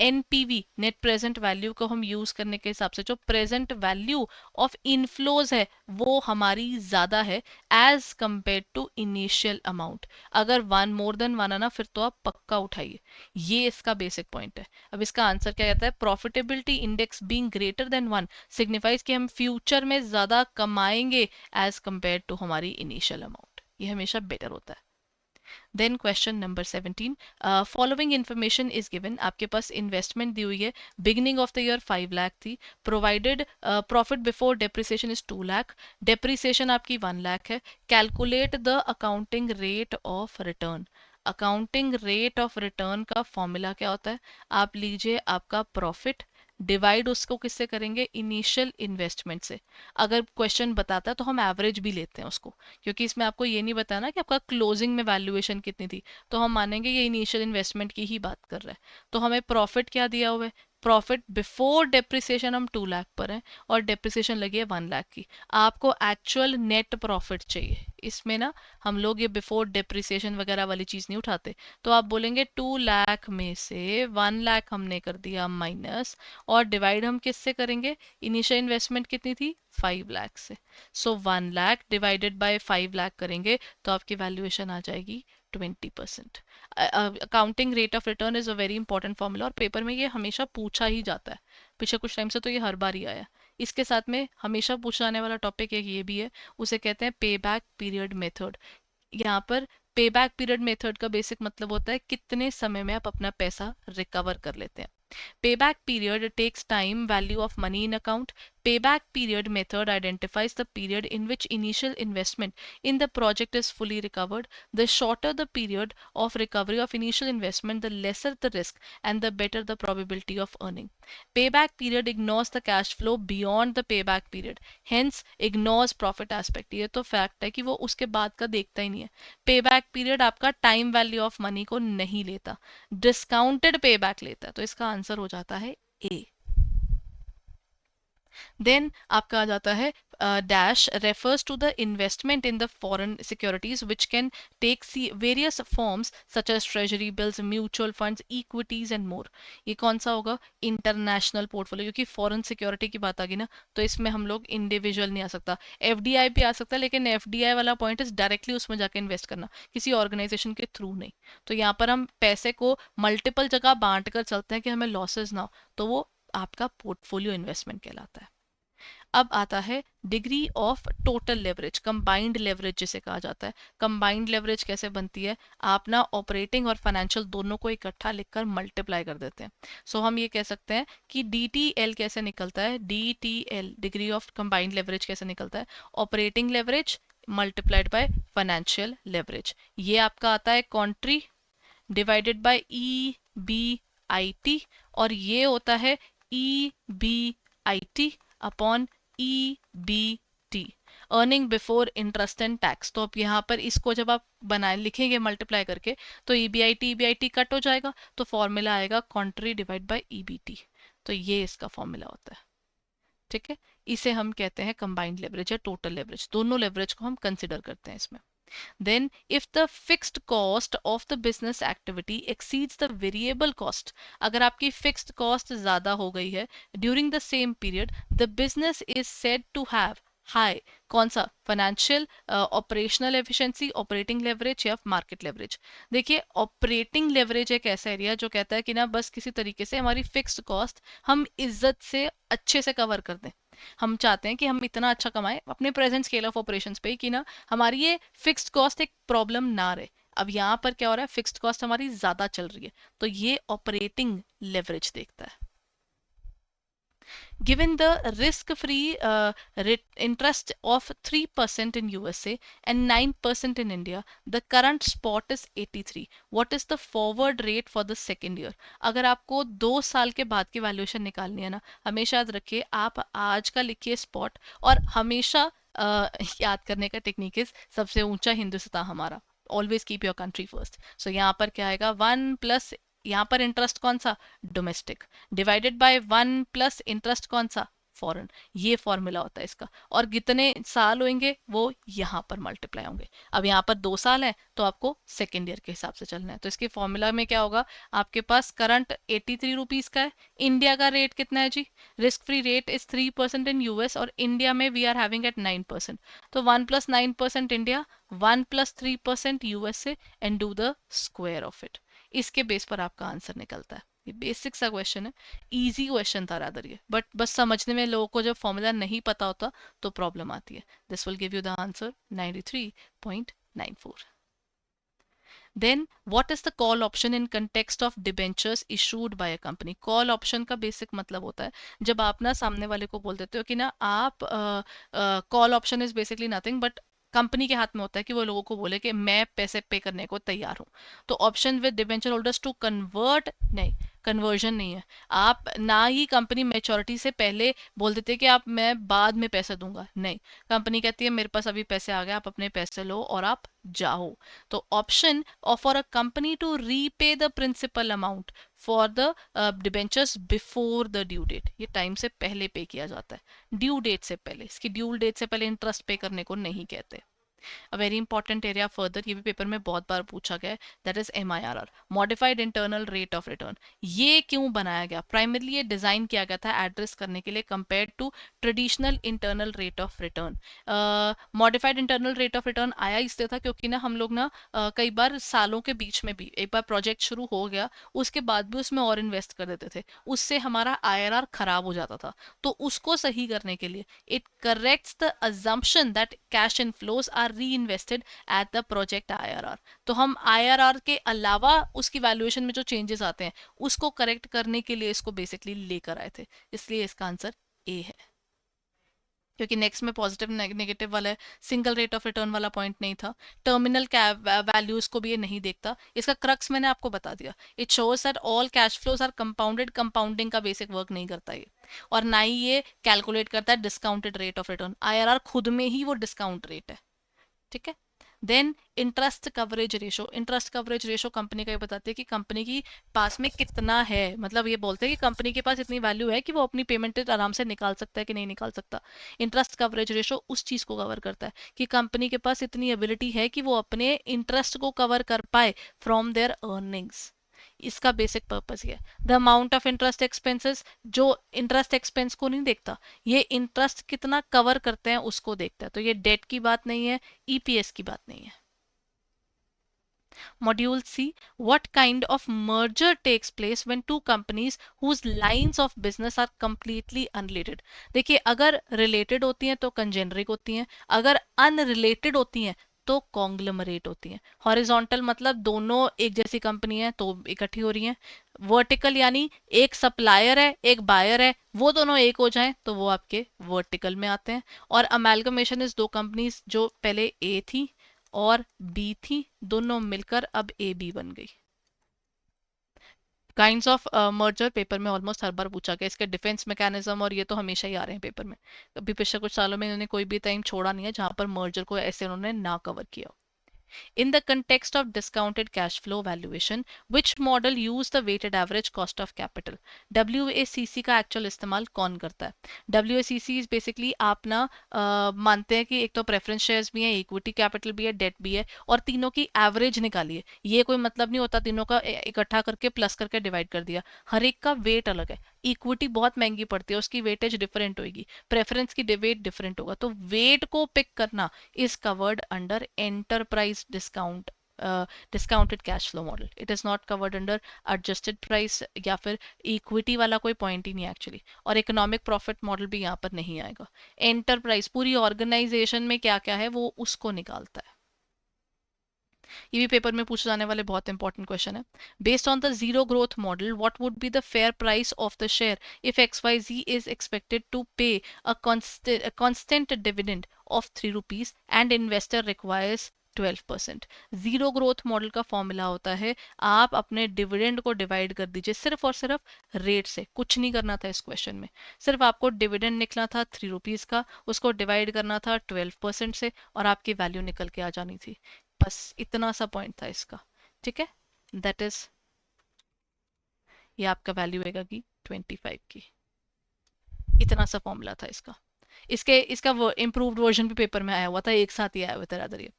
[SPEAKER 1] एनपीवी नेट प्रेजेंट वैल्यू को हम यूज करने के हिसाब से जो प्रेजेंट वैल्यू ऑफ इनफ्लोज है वो हमारी ज्यादा है as compare to initial amount. अगर वन मोर देन वन है ना, फिर तो आप पक्का उठाइए। ये इसका बेसिक पॉइंट है। अब इसका आंसर क्या कहता है, profitability index being greater than 1 signifies कि हम फ्यूचर में ज्यादा कमाएंगे एज कंपेयर टू हमारी इनिशियल अमाउंट। ये हमेशा बेटर होता है। Then question number 17, following information is given. आपके पास इन्वेस्टमेंट दी हुई है, beginning of the year 5 lakh थी, provided profit before depreciation is 2 lakh, depreciation आपकी 1 लाख है, calculate the accounting rate of return. Accounting rate of return का फॉर्मूला क्या होता है, आप लीजिए आपका प्रॉफिट डिवाइड उसको किससे करेंगे, इनिशियल इन्वेस्टमेंट से। अगर क्वेश्चन बताता है तो हम एवरेज भी लेते हैं उसको, क्योंकि इसमें आपको ये नहीं बताना कि आपका क्लोजिंग में वैल्यूएशन कितनी थी, तो हम मानेंगे ये इनिशियल इन्वेस्टमेंट की ही बात कर रहा है। तो हमें प्रॉफिट क्या दिया हुआ है, प्रॉफिट बिफोर डेप्रिसिएशन हम 2 लाख पर हैं, और डेप्रिसिएशन लगी है 1 लाख की। आपको एक्चुअल नेट प्रॉफिट चाहिए, इसमें ना हम लोग ये बिफोर डेप्रिसिएशन वगैरह वाली चीज़ नहीं उठाते। तो आप बोलेंगे 2 लाख में से 1 लाख हमने कर दिया माइनस, और डिवाइड हम किससे करेंगे, इनिशियल इन्वेस्टमेंट कितनी थी 5 लाख से। सो 1 लाख डिवाइडेड बाय 5 लाख करेंगे तो आपकी वैल्यूएशन आ जाएगी 20%। Accounting rate of return is a very important formula, और पेपर में ये हमेशा पूछा ही जाता है। पिछले कुछ टाइम से तो ये हर बार ही आया। इसके साथ में हमेशा पूछा जाने वाला टॉपिक एक ये भी है, उसे कहते हैं पे बैक पीरियड मेथड। यहाँ पर पे बैक पीरियड मेथड का बेसिक मतलब होता है कितने समय में आप अपना पैसा रिकवर कर लेते हैं। Payback period takes time value of money in account. Payback period method identifies the period in which initial investment in the project is fully recovered. The shorter the period of recovery of initial investment, the lesser the risk and the better the probability of earning. Payback period ignores the cash flow beyond the payback period, hence ignores profit aspect. ये तो fact है कि वो उसके बाद का देखता ही नहीं है। पेबैक पीरियड आपका टाइम वैल्यू ऑफ मनी को नहीं लेता, डिस्काउंटेड पे बैक लेता है। तो इसका आंसर हो जाता है ए। देन आपका आ जाता है dash refers to the investment in the foreign securities which can take various forms such as treasury bills, mutual funds, equities and more. ये कौन सा होगा, इंटरनेशनल पोर्टफोलियो, क्योंकि फॉरेन सिक्योरिटी की बात आ गई ना, तो इसमें हम लोग इंडिविजुअल नहीं आ सकता। एफडीआई भी आ सकता है, लेकिन एफडीआई वाला पॉइंट इज डायरेक्टली उसमें जाके इन्वेस्ट करना, किसी ऑर्गेनाइजेशन के थ्रू नहीं। तो यहाँ पर हम पैसे को मल्टीपल जगह बांट कर चलते हैं कि हमें लॉसेज ना हो, तो वो आपका पोर्टफोलियो इन्वेस्टमेंट कहलाता है। अब आता है degree of total leverage, combined leverage जिसे कहा जाता है। कंबाइंड लेवरेज कैसे बनती है, आप ना ऑपरेटिंग और फाइनेंशियल दोनों को इकट्ठा लिखकर मल्टीप्लाई कर देते हैं। सो हम ये कह सकते हैं कि DTL कैसे निकलता है, DTL degree of combined leverage कैसे निकलता है, operating leverage multiplied by financial leverage. ये आपका आता है कंट्री डिवाइडेड बाय EBIT, और ये होता है EBIT upon EBT, earning before interest and tax. तो अब यहाँ पर इसको जब आप बनाए लिखेंगे मल्टीप्लाई करके, तो EBIT कट हो जाएगा, तो फॉर्मूला आएगा कंट्री डिवाइड बाय EBT। तो ये इसका फॉर्मूला होता है। ठीक है, इसे हम कहते हैं कंबाइंड लेवरेज या टोटल लेवरेज, दोनों लेवरेज को हम कंसिडर करते हैं इसमें। Then if the fixed cost of the business activity exceeds the variable cost, अगर आपकी fixed cost ज़्यादा हो गई है during the same period, the business is said to have high, कौन सा, financial, operational efficiency, operating leverage या market leverage. देखिए ऑपरेटिंग लेवरेज एक ऐसा एरिया जो कहता है कि ना बस किसी तरीके से हमारी फिक्स्ड कॉस्ट हम इज्जत से अच्छे से कवर कर दें. हम चाहते हैं कि हम इतना अच्छा कमाएं अपने प्रेजेंट स्केल ऑफ ऑपरेशंस पे कि ना हमारी ये फिक्स्ड कॉस्ट एक प्रॉब्लम ना रहे. अब यहाँ पर क्या हो रहा है, फिक्स्ड कॉस्ट हमारी ज्यादा चल रही है, तो ये ऑपरेटिंग लेवरेज देखता है. Given the risk-free interest of 3% in USA and 9% in India, the current spot is 83. What is the forward rate for the second year? अगर आपको 2 साल के बाद की वैल्यूएशन निकालनी है ना, हमेशा याद रखिए आप आज का लिखिए स्पॉट, और हमेशा याद करने का टेक्निक इज सबसे ऊंचा हिंदुस्तान हमारा. Always keep your country first. So यहाँ पर क्या आएगा, 1 प्लस, यहाँ पर इंटरेस्ट कौन सा, domestic, divided by 1 plus interest कौन सा, फॉरेन. ये फॉर्मूला होता है इसका, और कितने साल होंगे वो यहाँ पर मल्टीप्लाई होंगे. अब यहाँ पर 2 साल है तो आपको सेकेंड ईयर के हिसाब से चलना है. तो इसके फॉर्मूला में क्या होगा, आपके पास करंट 83 रुपीज का है. इंडिया का रेट कितना है जी, risk free rate is 3% in US, और इंडिया में वी आर हैविंग एट 9%. तो 1 plus 9% India, 1 plus 3% USA, and do the square of it. इसके बेस पर आपका आंसर निकलता है. ये बेसिक सा क्वेश्चन है, इजी क्वेश्चन था रादर ये, बट बस समझने में लोगों को जब फॉर्मूला नहीं पता होता तो प्रॉब्लम आती है. This will give you the answer 93.94. Then what is the call option in context of debentures issued by a company. Call option का बेसिक मतलब होता है जब आप ना सामने वाले को बोल देते हो कि ना आप, call option is basically nothing but company के हाथ में होता है कि वो लोगों को बोले कि मैं पैसे पे करने को तैयार हूं. तो option with debenture holders to convert, नहीं, कन्वर्जन नहीं है. आप ना ही कंपनी मेच्योरिटी से पहले बोल देते कि आप, मैं बाद में पैसे दूंगा, नहीं. कंपनी कहती है मेरे पास अभी पैसे आ गए, आप अपने पैसे लो और आप जाओ. तो option for a company to repay the principal amount for the debentures before the due date, ये टाइम से पहले पे किया जाता है, ड्यू डेट से पहले. इसकी ड्यू डेट से पहले इंटरेस्ट पे करने को नहीं कहते. अ वेरी इंपॉर्टेंट एरिया फर्दर, ये भी पेपर में बहुत बार पूछा गया है, that is MIRR, modified internal rate of return. ये क्यों बनाया गया, प्राइमरली ये डिजाइन किया गया था एड्रेस करने के लिए compare to traditional internal rate of return. Modified internal rate of return आया इसलिए था क्योंकि ना हम लोग ना कई बार सालों के बीच में भी, एक बार प्रोजेक्ट शुरू हो गया उसके बाद भी उसमें और इन्वेस्ट कर देते थे, उससे हमारा IRR खराब हो जाता था. तो उसको सही करने के लिए it corrects the assumption that cash inflows are reinvested at the project IRR. तो हम IRR के अलावा उसकी वैल्यूएशन में जो चेंजेस आते हैं उसको करेक्ट करने के लिए इसको बेसिकली लेकर आए थे, इसलिए इसका आंसर ए है. क्योंकि नेक्स्ट में पॉजिटिव नेगेटिव वाला है, सिंगल रेट ऑफ रिटर्न वाला पॉइंट नहीं था, टर्मिनल वैल्यूज को भी ये नहीं देखता. इसका क्रक्स मैंने आपको बता दिया, it shows that all cash flows are compounded, compounding का बेसिक वर्क नहीं करता ये, और ना ही ये कैलकुलेट करता है discounted rate of return. IRR खुद में ही वो डिस्काउंट रेट है. ठीक है. Then interest coverage ratio, interest coverage ratio company का ये बताती है कि कंपनी की पास में कितना है, मतलब ये बोलते हैं कि कंपनी के पास इतनी वैल्यू है कि वो अपनी पेमेंट आराम से निकाल सकता है कि नहीं निकाल सकता. इंटरेस्ट कवरेज रेशो उस चीज को कवर करता है कि कंपनी के पास इतनी एबिलिटी है कि वो अपने इंटरेस्ट को कवर कर पाए फ्रॉम देयर अर्निंग्स. इसका बेसिक पर्पस ये है. The amount of interest expenses, जो इंटरेस्ट एक्सपेंस को नहीं देखता, ये इंटरेस्ट कितना कवर करते हैं उसको देखता है. तो ये डेट की बात नहीं है, EPS की बात नहीं है. Module C, what kind of merger takes place when two companies whose lines of business are completely unrelated. देखिए अगर related होती हैं तो congeneric होती हैं, अगर unrelated होती हैं तो कॉन्ग्लोमरेट होती हैं. हॉरिजॉन्टल मतलब दोनों एक जैसी कंपनी है तो इकट्ठी हो रही हैं. वर्टिकल यानी एक सप्लायर है एक बायर है, वो दोनों एक हो जाएं तो वो आपके वर्टिकल में आते हैं. और अमेलगमेशन इज दो कंपनीज जो पहले ए थी और बी थी, दोनों मिलकर अब AB बन गई. काइंड्स ऑफ मर्जर पेपर में ऑलमोस्ट हर बार पूछा गया. इसके डिफेंस मैकेनिज्म और ये तो हमेशा ही आ रहे हैं पेपर में, अभी पिछले कुछ सालों में इन्होंने कोई भी टाइम छोड़ा नहीं है जहां पर मर्जर को ऐसे उन्होंने ना कवर किया. In the context of discounted cash flow valuation, which model use the weighted average cost of capital? WACC का एक्चुअल इस्तेमाल कौन करता है? WACC इज बेसिकली आप ना मानते हैं कि एक तो प्रेफरेंस शेयर्स भी हैं, इक्विटी कैपिटल भी है, डेट भी है, और तीनों की एवरेज निकालिए। ये कोई मतलब नहीं होता तीनों का इकट्ठा करके प्लस करके डिवाइड कर दिया। हर एक का वेट अलग है। इक्विटी बहुत महंगी पड़ती है, उसकी वेटेज डिफरेंट होगी, प्रेफरेंस की वेट डिफरेंट होगा, तो वेट को पिक करना is covered under enterprise discounted cash flow model. It is not covered under adjusted price या फिर इक्विटी वाला कोई पॉइंट ही नहीं एक्चुअली, और इकोनॉमिक प्रॉफिट मॉडल भी यहाँ पर नहीं आएगा। एंटरप्राइज पूरी ऑर्गेनाइजेशन में क्या क्या है वो उसको निकालता है। ये भी पेपर में पूछे जाने वाले बहुत इंपॉर्टेंट क्वेश्चन है। Based on the zero growth model what would be the fair price of the share if XYZ is expected to pay a constant dividend of ₹3 and investor requires 12%। Zero growth model का formula होता है, आप अपने dividend को divide कर दीजिए सिर्फ और सिर्फ रेट से। कुछ नहीं करना था इस क्वेश्चन में, सिर्फ आपको डिविडेंड निकला था ₹3 का, उसको डिवाइड करना था 12% से, और आपकी वैल्यू निकल के आ जानी थी। बस इतना सा पॉइंट था इसका। ठीक है, दैट इज, ये आपका वैल्यू आएगा कि 25 की। इतना सा फॉर्मूला था इसका। इसका इम्प्रूव्ड वर्जन भी पेपर में आया हुआ था, एक साथ ही आया हुआ था रादर। ये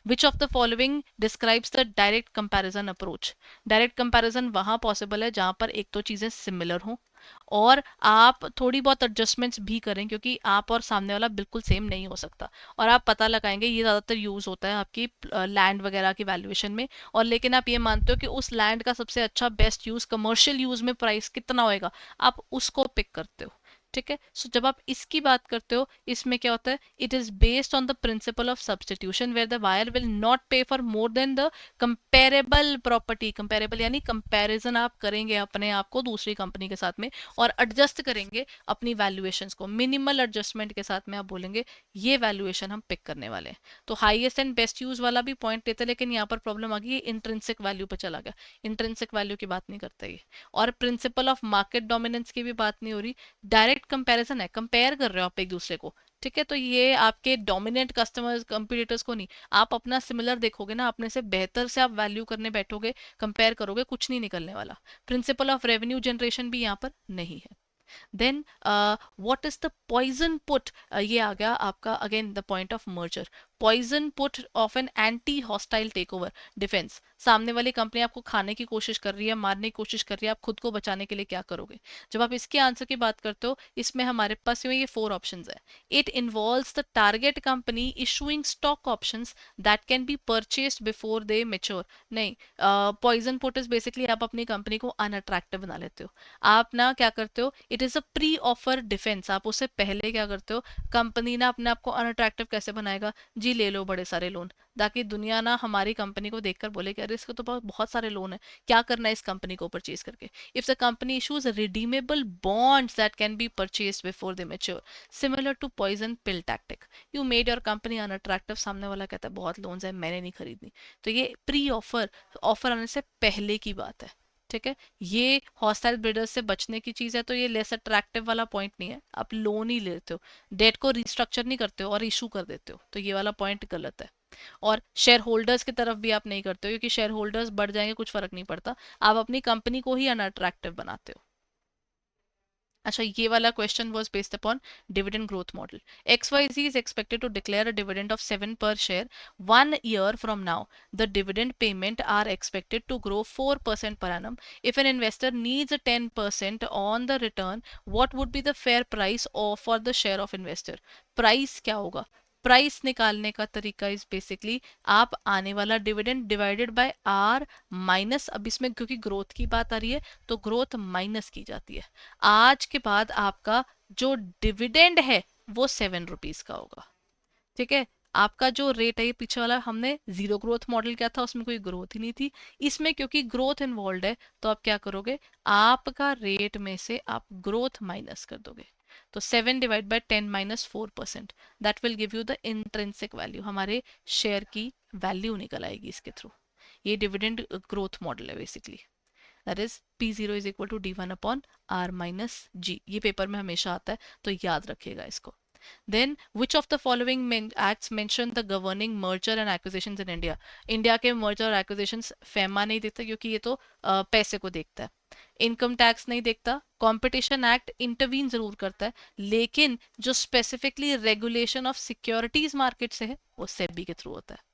[SPEAKER 1] विच of the following describes the direct comparison approach? Direct comparison वहां पॉसिबल है जहां पर एक तो चीजें सिमिलर हों और आप थोड़ी बहुत एडजस्टमेंट्स भी करें, क्योंकि आप और सामने वाला बिल्कुल सेम नहीं हो सकता। और आप पता लगाएंगे, ये ज़्यादातर यूज़ होता है आपकी लैंड वगैरह की वैल्यूएशन में, और लेकिन आप ये मानते हो कि उस लैंड का सबसे अच्छा बेस्ट यूज़ कमर्शियल यूज़ में प्राइस कितना होएगा, आप उसको पिक करते हो। ठीक है, सो जब आप इसकी बात करते हो, इसमें क्या होता है, it is based on the principle of substitution where the buyer will not pay for more than the comparable property. Comparable यानी कंपैरिजन आप करेंगे अपने आप को दूसरी कंपनी के साथ में, और एडजस्ट करेंगे अपनी वैल्यूएशंस को। मिनिमल एडजस्टमेंट के साथ में आप बोलेंगे ये वैल्यूएशन हम पिक करने वाले हैं। तो हाईएस्ट एंड बेस्ट यूज वाला भी पॉइंट लेते, लेकिन यहाँ पर प्रॉब्लम आ गई, इंट्रिंसिक वैल्यू पे चला गया। इंट्रिंसिक वैल्यू की बात नहीं करता ये, और प्रिंसिपल ऑफ मार्केट डोमिनेंस की भी बात नहीं हो रही। डायरेक्ट कंपैरिजन है, कंपेयर कर रहे हो आप एक दूसरे को। ठीक है, तो ये आपके डोमिनेंट कस्टमर्स कंपटीटर्स को नहीं, आप अपना सिमिलर देखोगे ना, अपने से बेहतर से आप वैल्यू करने बैठोगे, कंपेयर करोगे, कुछ नहीं निकलने वाला। प्रिंसिपल ऑफ रेवेन्यू जनरेशन भी यहाँ पर नहीं है। Then what is the poison put? ये आ गया आपका again the point of merger. Poison put of an anti hostile takeover defence. सामने वाली कंपनी आपको खाने की कोशिश कर रही है, मारने की कोशिश कर रही है, आप खुद को बचाने के लिए क्या करोगे? जब आप इसके आंसर की बात करते हो, इसमें हमारे पास ये 4 ऑप्शंस है। It involves the target company issuing stock options that can B purchased before they mature. नहीं, पॉइजन पुट इज बेसिकली आप अपनी कंपनी को अनअट्रैक्टिव बना लेते हो। आप ना क्या करते हो, it is a pre offer defence. आप उससे पहले क्या करते हो, कंपनी ना अपने आप को अनअट्रैक्टिव कैसे बनाएगा, जी ले लो बड़े सारे लोन, ताकि दुनिया ना हमारी कंपनी को देखकर बोले कि अरे इसको तो बहुत सारे लोन है, क्या करना है इस कंपनी को परचेज करके। If the company issues redeemable bonds that can be purchased before they mature, similar to poison pill tactic. You made your company unattractive, सामने वाला कहता है बहुत लोन्स है मैंने नहीं खरीदनी, तो ये प्री ऑफर, ऑफर आने से पहले की बात है। ठीक है, ये हॉस्टाइल बिडर्स से बचने की चीज है, तो ये लेस अट्रैक्टिव वाला पॉइंट नहीं है। आप लोन ही लेते हो, डेट को रिस्ट्रक्चर नहीं करते हो और इशू कर देते हो, तो ये वाला पॉइंट गलत है। और शेयर होल्डर्स की तरफ भी आप नहीं करते हो, क्योंकि शेयर होल्डर्स बढ़ जाएंगे कुछ फर्क नहीं पड़ता, आप अपनी कंपनी को ही अनअट्रैक्टिव बनाते हो। अच्छा, ये वाला question was based upon dividend growth model. XYZ is expected to declare a dividend of 7 per share 1 year from now. The dividend payment are expected to grow 4% per annum. If an investor needs a 10% on the return, what would be the fair price for the share of investor? Price क्या होगा? Price निकालने का तरीका is basically आप आने वाला dividend divided by R minus, अब इसमें क्योंकि ग्रोथ की बात आ रही है तो ग्रोथ माइनस की जाती है। आज के बाद आपका जो डिविडेंड है वो ₹7 का होगा। ठीक है, आपका जो रेट है, ये पीछे वाला हमने जीरो ग्रोथ मॉडल क्या था, उसमें कोई ग्रोथ ही नहीं थी। इसमें क्योंकि ग्रोथ इन्वॉल्व है, तो आप क्या करोगे, आपका रेट में से आप ग्रोथ माइनस कर दोगे। तो 7 divide by 10 minus 4%, that will give you the intrinsic value, हमारे शेयर की वैल्यू निकल आएगी इसके थ्रू। ये डिविडेंड ग्रोथ मॉडल है basically. That is P0 is equal to D1 upon R minus G। ये पेपर में हमेशा आता है, तो याद रखिएगा इसको। Then which of the following acts mention the governing merger and acquisitions in India? India के मर्जर और एक्विजिशंस फेमा नहीं देखता क्योंकि ये तो पैसे को देखता है। इनकम टैक्स नहीं देखता। कंपटीशन एक्ट इंटरवीन जरूर करता है, लेकिन जो specifically regulation of securities market से है वो सेबी के थ्रू होता है।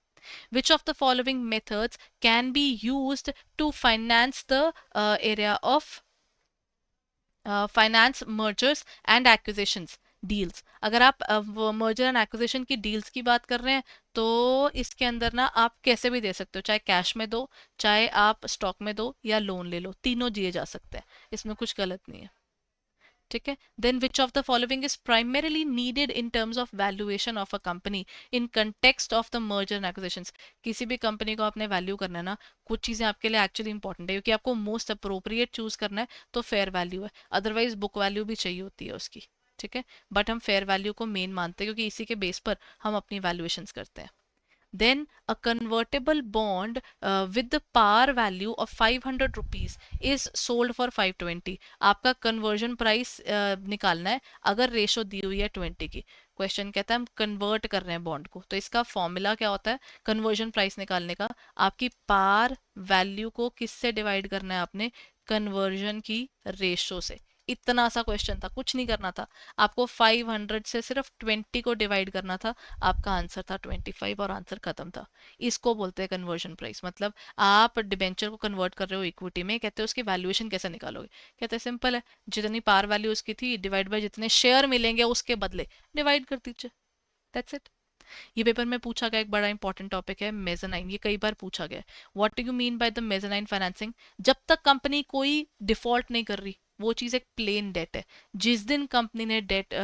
[SPEAKER 1] Which of the following methods can be used to finance the area of finance mergers and acquisitions deals? अगर आप मर्जर एंड एक्विजिशन की डील्स की बात कर रहे हैं तो इसके अंदर ना आप कैसे भी दे सकते हो, चाहे कैश में दो, चाहे आप स्टॉक में दो, या लोन ले लो, तीनों दिए जा सकते हैं, इसमें कुछ गलत नहीं है। ठीक है। Then which of the following is primarily needed in terms of valuation of a company in context of the merger and acquisitions? किसी भी कंपनी को आपने वैल्यू करना है ना, कुछ चीजें आपके लिए एक्चुअली इंपॉर्टेंट है, क्योंकि आपको मोस्ट अप्रोप्रिएट चूज करना है तो फेयर वैल्यू है, अदरवाइज बुक वैल्यू भी चाहिए होती है उसकी। ठीक है, बट हम फेयर वैल्यू को मेन मानते हैं क्योंकि इसी के बेस पर हम अपनी वैल्यूएशन करते हैं। Then a convertible bond with the par value of 500 rupees is sold for 520। आपका कन्वर्जन प्राइस निकालना है अगर रेशो दी हुई है 20 की। क्वेश्चन कहता है हम कन्वर्ट कर रहे हैं बॉन्ड को, तो इसका फॉर्मूला क्या होता है कन्वर्जन प्राइस निकालने का? आपकी पार वैल्यू को किससे डिवाइड करना है आपने? कन्वर्जन की रेशो से। इतना सा क्वेश्चन था, कुछ नहीं करना था आपको, 500 से सिर्फ 20 को डिवाइड करना था, आपका आंसर था 25 और आंसर खत्म था। इसको बोलते हैं कन्वर्जन प्राइस। मतलब आप डिबेंचर को कन्वर्ट कर रहे हो इक्विटी में, कहते हो उसकी वैल्यूएशन कैसे निकालोगे? कहते हैं सिंपल है, जितनी पार वैल्यू उसकी थी डिवाइड बाय जितने शेयर मिलेंगे उसके बदले डिवाइड कर दीजिए, दैट्स इट। ये पेपर में पूछा गया एक बड़ा इंपॉर्टेंट टॉपिक है मेजनाइन, ये कई बार पूछा गया। What do you mean by the mezzanine financing? जब तक कंपनी कोई डिफॉल्ट नहीं कर रही, वो चीज एक प्लेन डेट है। जिस दिन कंपनी ने डेट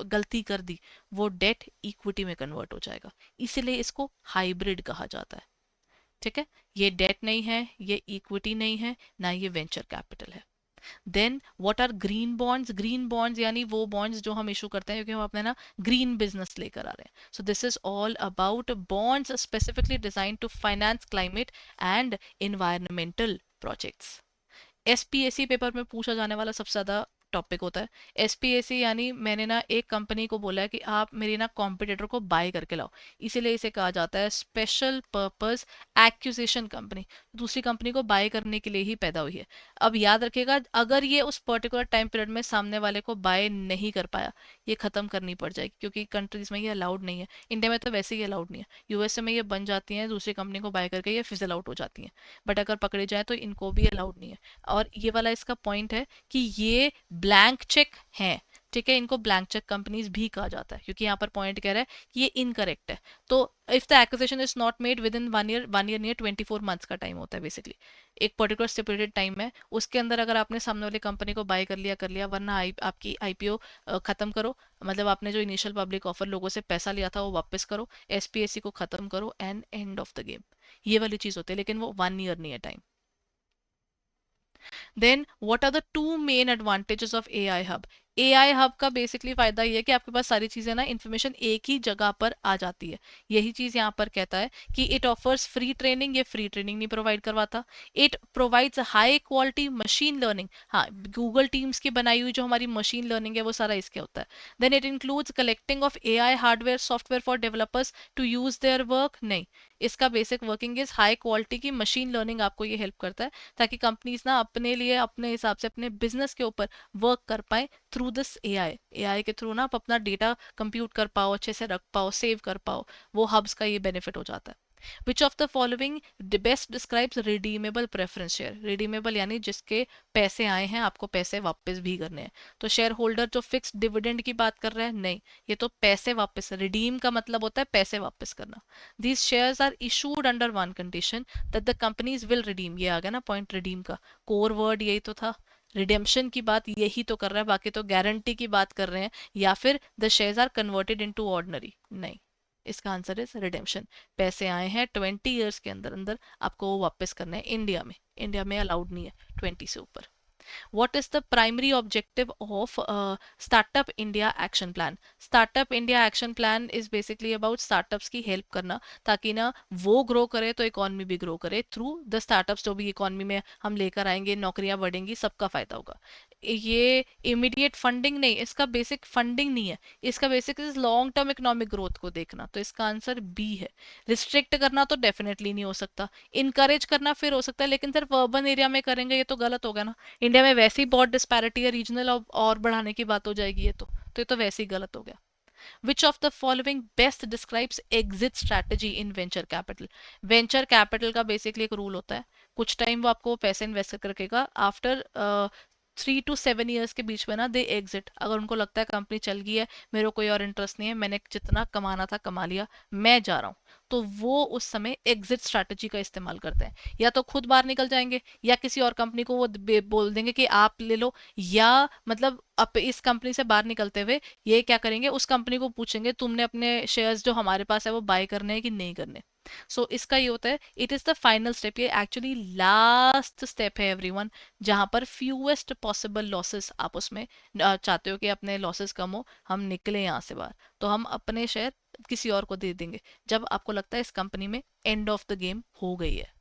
[SPEAKER 1] गलती कर दी, वो डेट इक्विटी में कन्वर्ट हो जाएगा, इसीलिए इसको हाइब्रिड कहा जाता है। ठीक है, ये डेट नहीं है, ये इक्विटी नहीं है, ना ये वेंचर कैपिटल है। Then what are green bonds? Green bonds यानी वो बॉन्ड्स जो हम इशू करते हैं क्योंकि हम अपने ना ग्रीन बिजनेस लेकर आ रहे हैं। So this is all about bonds specifically design to finance climate and environmental projects. SPAC paper में पूछा जाने वाला सबसे ज्यादा टॉपिक होता है एसपीएसी, यानी मैंने ना एक कंपनी को बोला है कि आप मेरी ना कॉम्पिटिटर को बाय करके लाओ, इसीलिए इसे कहा जाता है स्पेशल पर्पस एक्विजिशन कंपनी। दूसरी कंपनी को बाय करने के लिए ही पैदा हुई है। अब याद रखिएगा, अगर ये उस पर्टिकुलर टाइम पीरियड में सामने वाले को बाय नहीं कर पाया, ये खत्म करनी पड़ जाएगी, क्योंकि कंट्रीज में ये अलाउड नहीं है। इंडिया में तो वैसे ही अलाउड नहीं है, यूएसए में ये बन जाती हैं, दूसरी कंपनी को बाय करके ये फिजल आउट हो जाती हैं, बट अगर पकड़े जाए तो इनको भी अलाउड नहीं है। और ये वाला इसका पॉइंट है कि ये ब्लैंक चेक है। ठीक है, इनको ब्लैंक चेक कंपनीज भी कहा जाता है, क्योंकि यहाँ पर पॉइंट कह रहा है कि ये इनकरेक्ट है। तो if the acquisition is not made with in 1 year, 1 year नहीं, 24 मंथ्स का टाइम होता है बेसिकली, एक पर्टिकुलर स्टिपुलेटेड टाइम है, उसके अंदर अगर आपने सामने वाली कंपनी को बाय कर लिया, वरना आपकी आईपीओ खत्म करो, मतलब आपने जो इनिशियल पब्लिक ऑफर लोगों से पैसा लिया था वो वापस करो, एसपीएससी को खत्म करो, and end of the game. ये वाली चीज होती है, लेकिन वो 1 ईयर नहीं है time. Then what are the two main advantages of AI hub? AI hub का बेसिकली फायदा ये है कि आपके पास सारी चीजें ना इन्फॉर्मेशन एक ही जगह पर आ जाती है। यही चीज यहाँ पर कहता है कि इट ऑफर्स फ्री ट्रेनिंग, ये फ्री ट्रेनिंग नहीं प्रोवाइड करवाता। It provides high quality machine learning, हाँ गूगल टीम्स की बनाई हुई जो हमारी मशीन लर्निंग है वो सारा इसके होता है। Then it includes collecting of AI hardware software for developers to use their work, नहीं, इसका basic working is high quality की मशीन लर्निंग आपको ये हेल्प करता है ताकि कंपनीज ना अपने लिए अपने हिसाब से अपने बिजनेस के ऊपर वर्क कर पाए थ्रू दिस एआई। एआई के थ्रू ना आप अपना डेटा कंप्यूट कर पाओ, अच्छे से रख पाओ, सेव कर पाओ, वो हब्स का ये बेनिफिट हो जाता है। Which of the following best describes redeemable preference share? Redeemable यानी जिसके पैसे आए हैं आपको पैसे वापस भी करने हैं। तो शेयर होल्डर जो फिक्स डिविडेंड की बात कर रहे हैं, नहीं, ये तो पैसे वापस, रिडीम का मतलब होता है पैसे वापस करना। These shares are issued under one condition that the companies will redeem, ये आ गया ना पॉइंट रिडीम का, कोर वर्ड यही तो था, रिडेम्पशन की बात यही तो कर रहा है, बाकी तो गारंटी की बात कर रहे हैं, या फिर the shares are converted into ordinary, नहीं, इसका आंसर इज रिडेम्पशन। पैसे आए हैं 20 ईयर्स के अंदर अंदर आपको वो वापस करना है। इंडिया में अलाउड नहीं है 20 से ऊपर। What is the primary objective of Startup India Action Plan? Startup India Action Plan is basically about startups की हेल्प करना, ताकि ना वो ग्रो करे तो इकोनॉमी भी ग्रो करे थ्रू द स्टार्टअप्स। जो भी इकोनॉमी में हम लेकर आएंगे, नौकरियां बढ़ेंगी, सबका फायदा होगा। ये इमीडिएट फंडिंग नहीं, इसका बेसिक फंडिंग नहीं है, इसका basic is long term economic growth को देखना, तो इसका आंसर बी है। रिस्ट्रिक्ट करना तो डेफिनेटली नहीं हो सकता, इनकरेज करना फिर हो सकता है, लेकिन सिर्फ अर्बन एरिया में करेंगे ये तो गलत होगा ना। इंडिया में वैसे ही बहुत डिस्पैरिटी है, रीजनल और बढ़ाने की बात हो जाएगी ये तो ये तो वैसे ही गलत हो गया। Which of the following best describes exit strategy in venture capital? Venture capital का बेसिकली एक रूल होता है, कुछ टाइम वो आपको पैसे इन्वेस्ट करके रखेगा, आफ्टर 3 to 7 years के बीच में ना दे एग्जिट, अगर उनको लगता है कंपनी चल गई है, मेरे को कोई और इंटरेस्ट नहीं है, मैंने जितना कमाना था कमा लिया, मैं जा रहा हूँ, तो वो उस समय एग्जिट स्ट्रैटेजी का इस्तेमाल करते हैं। या तो खुद बाहर निकल जाएंगे, या किसी और कंपनी को वो बोल देंगे कि आप ले लो, या मतलब अब इस कंपनी से बाहर निकलते हुए ये क्या करेंगे, उस कंपनी को पूछेंगे तुमने अपने शेयर्स जो हमारे पास है वो बाय करने हैं कि नहीं करने। सो इसका ये होता है, it is the final step, ये एक्चुअली लास्ट स्टेप है एवरीवन, जहां पर फ्यूएस्ट पॉसिबल लॉसेस आप उसमें चाहते हो कि अपने लॉसेस कम हो, हम निकले यहाँ से बाहर, तो हम अपने शेयर किसी और को दे देंगे जब आपको लगता है इस कंपनी में एंड ऑफ द गेम हो गई है।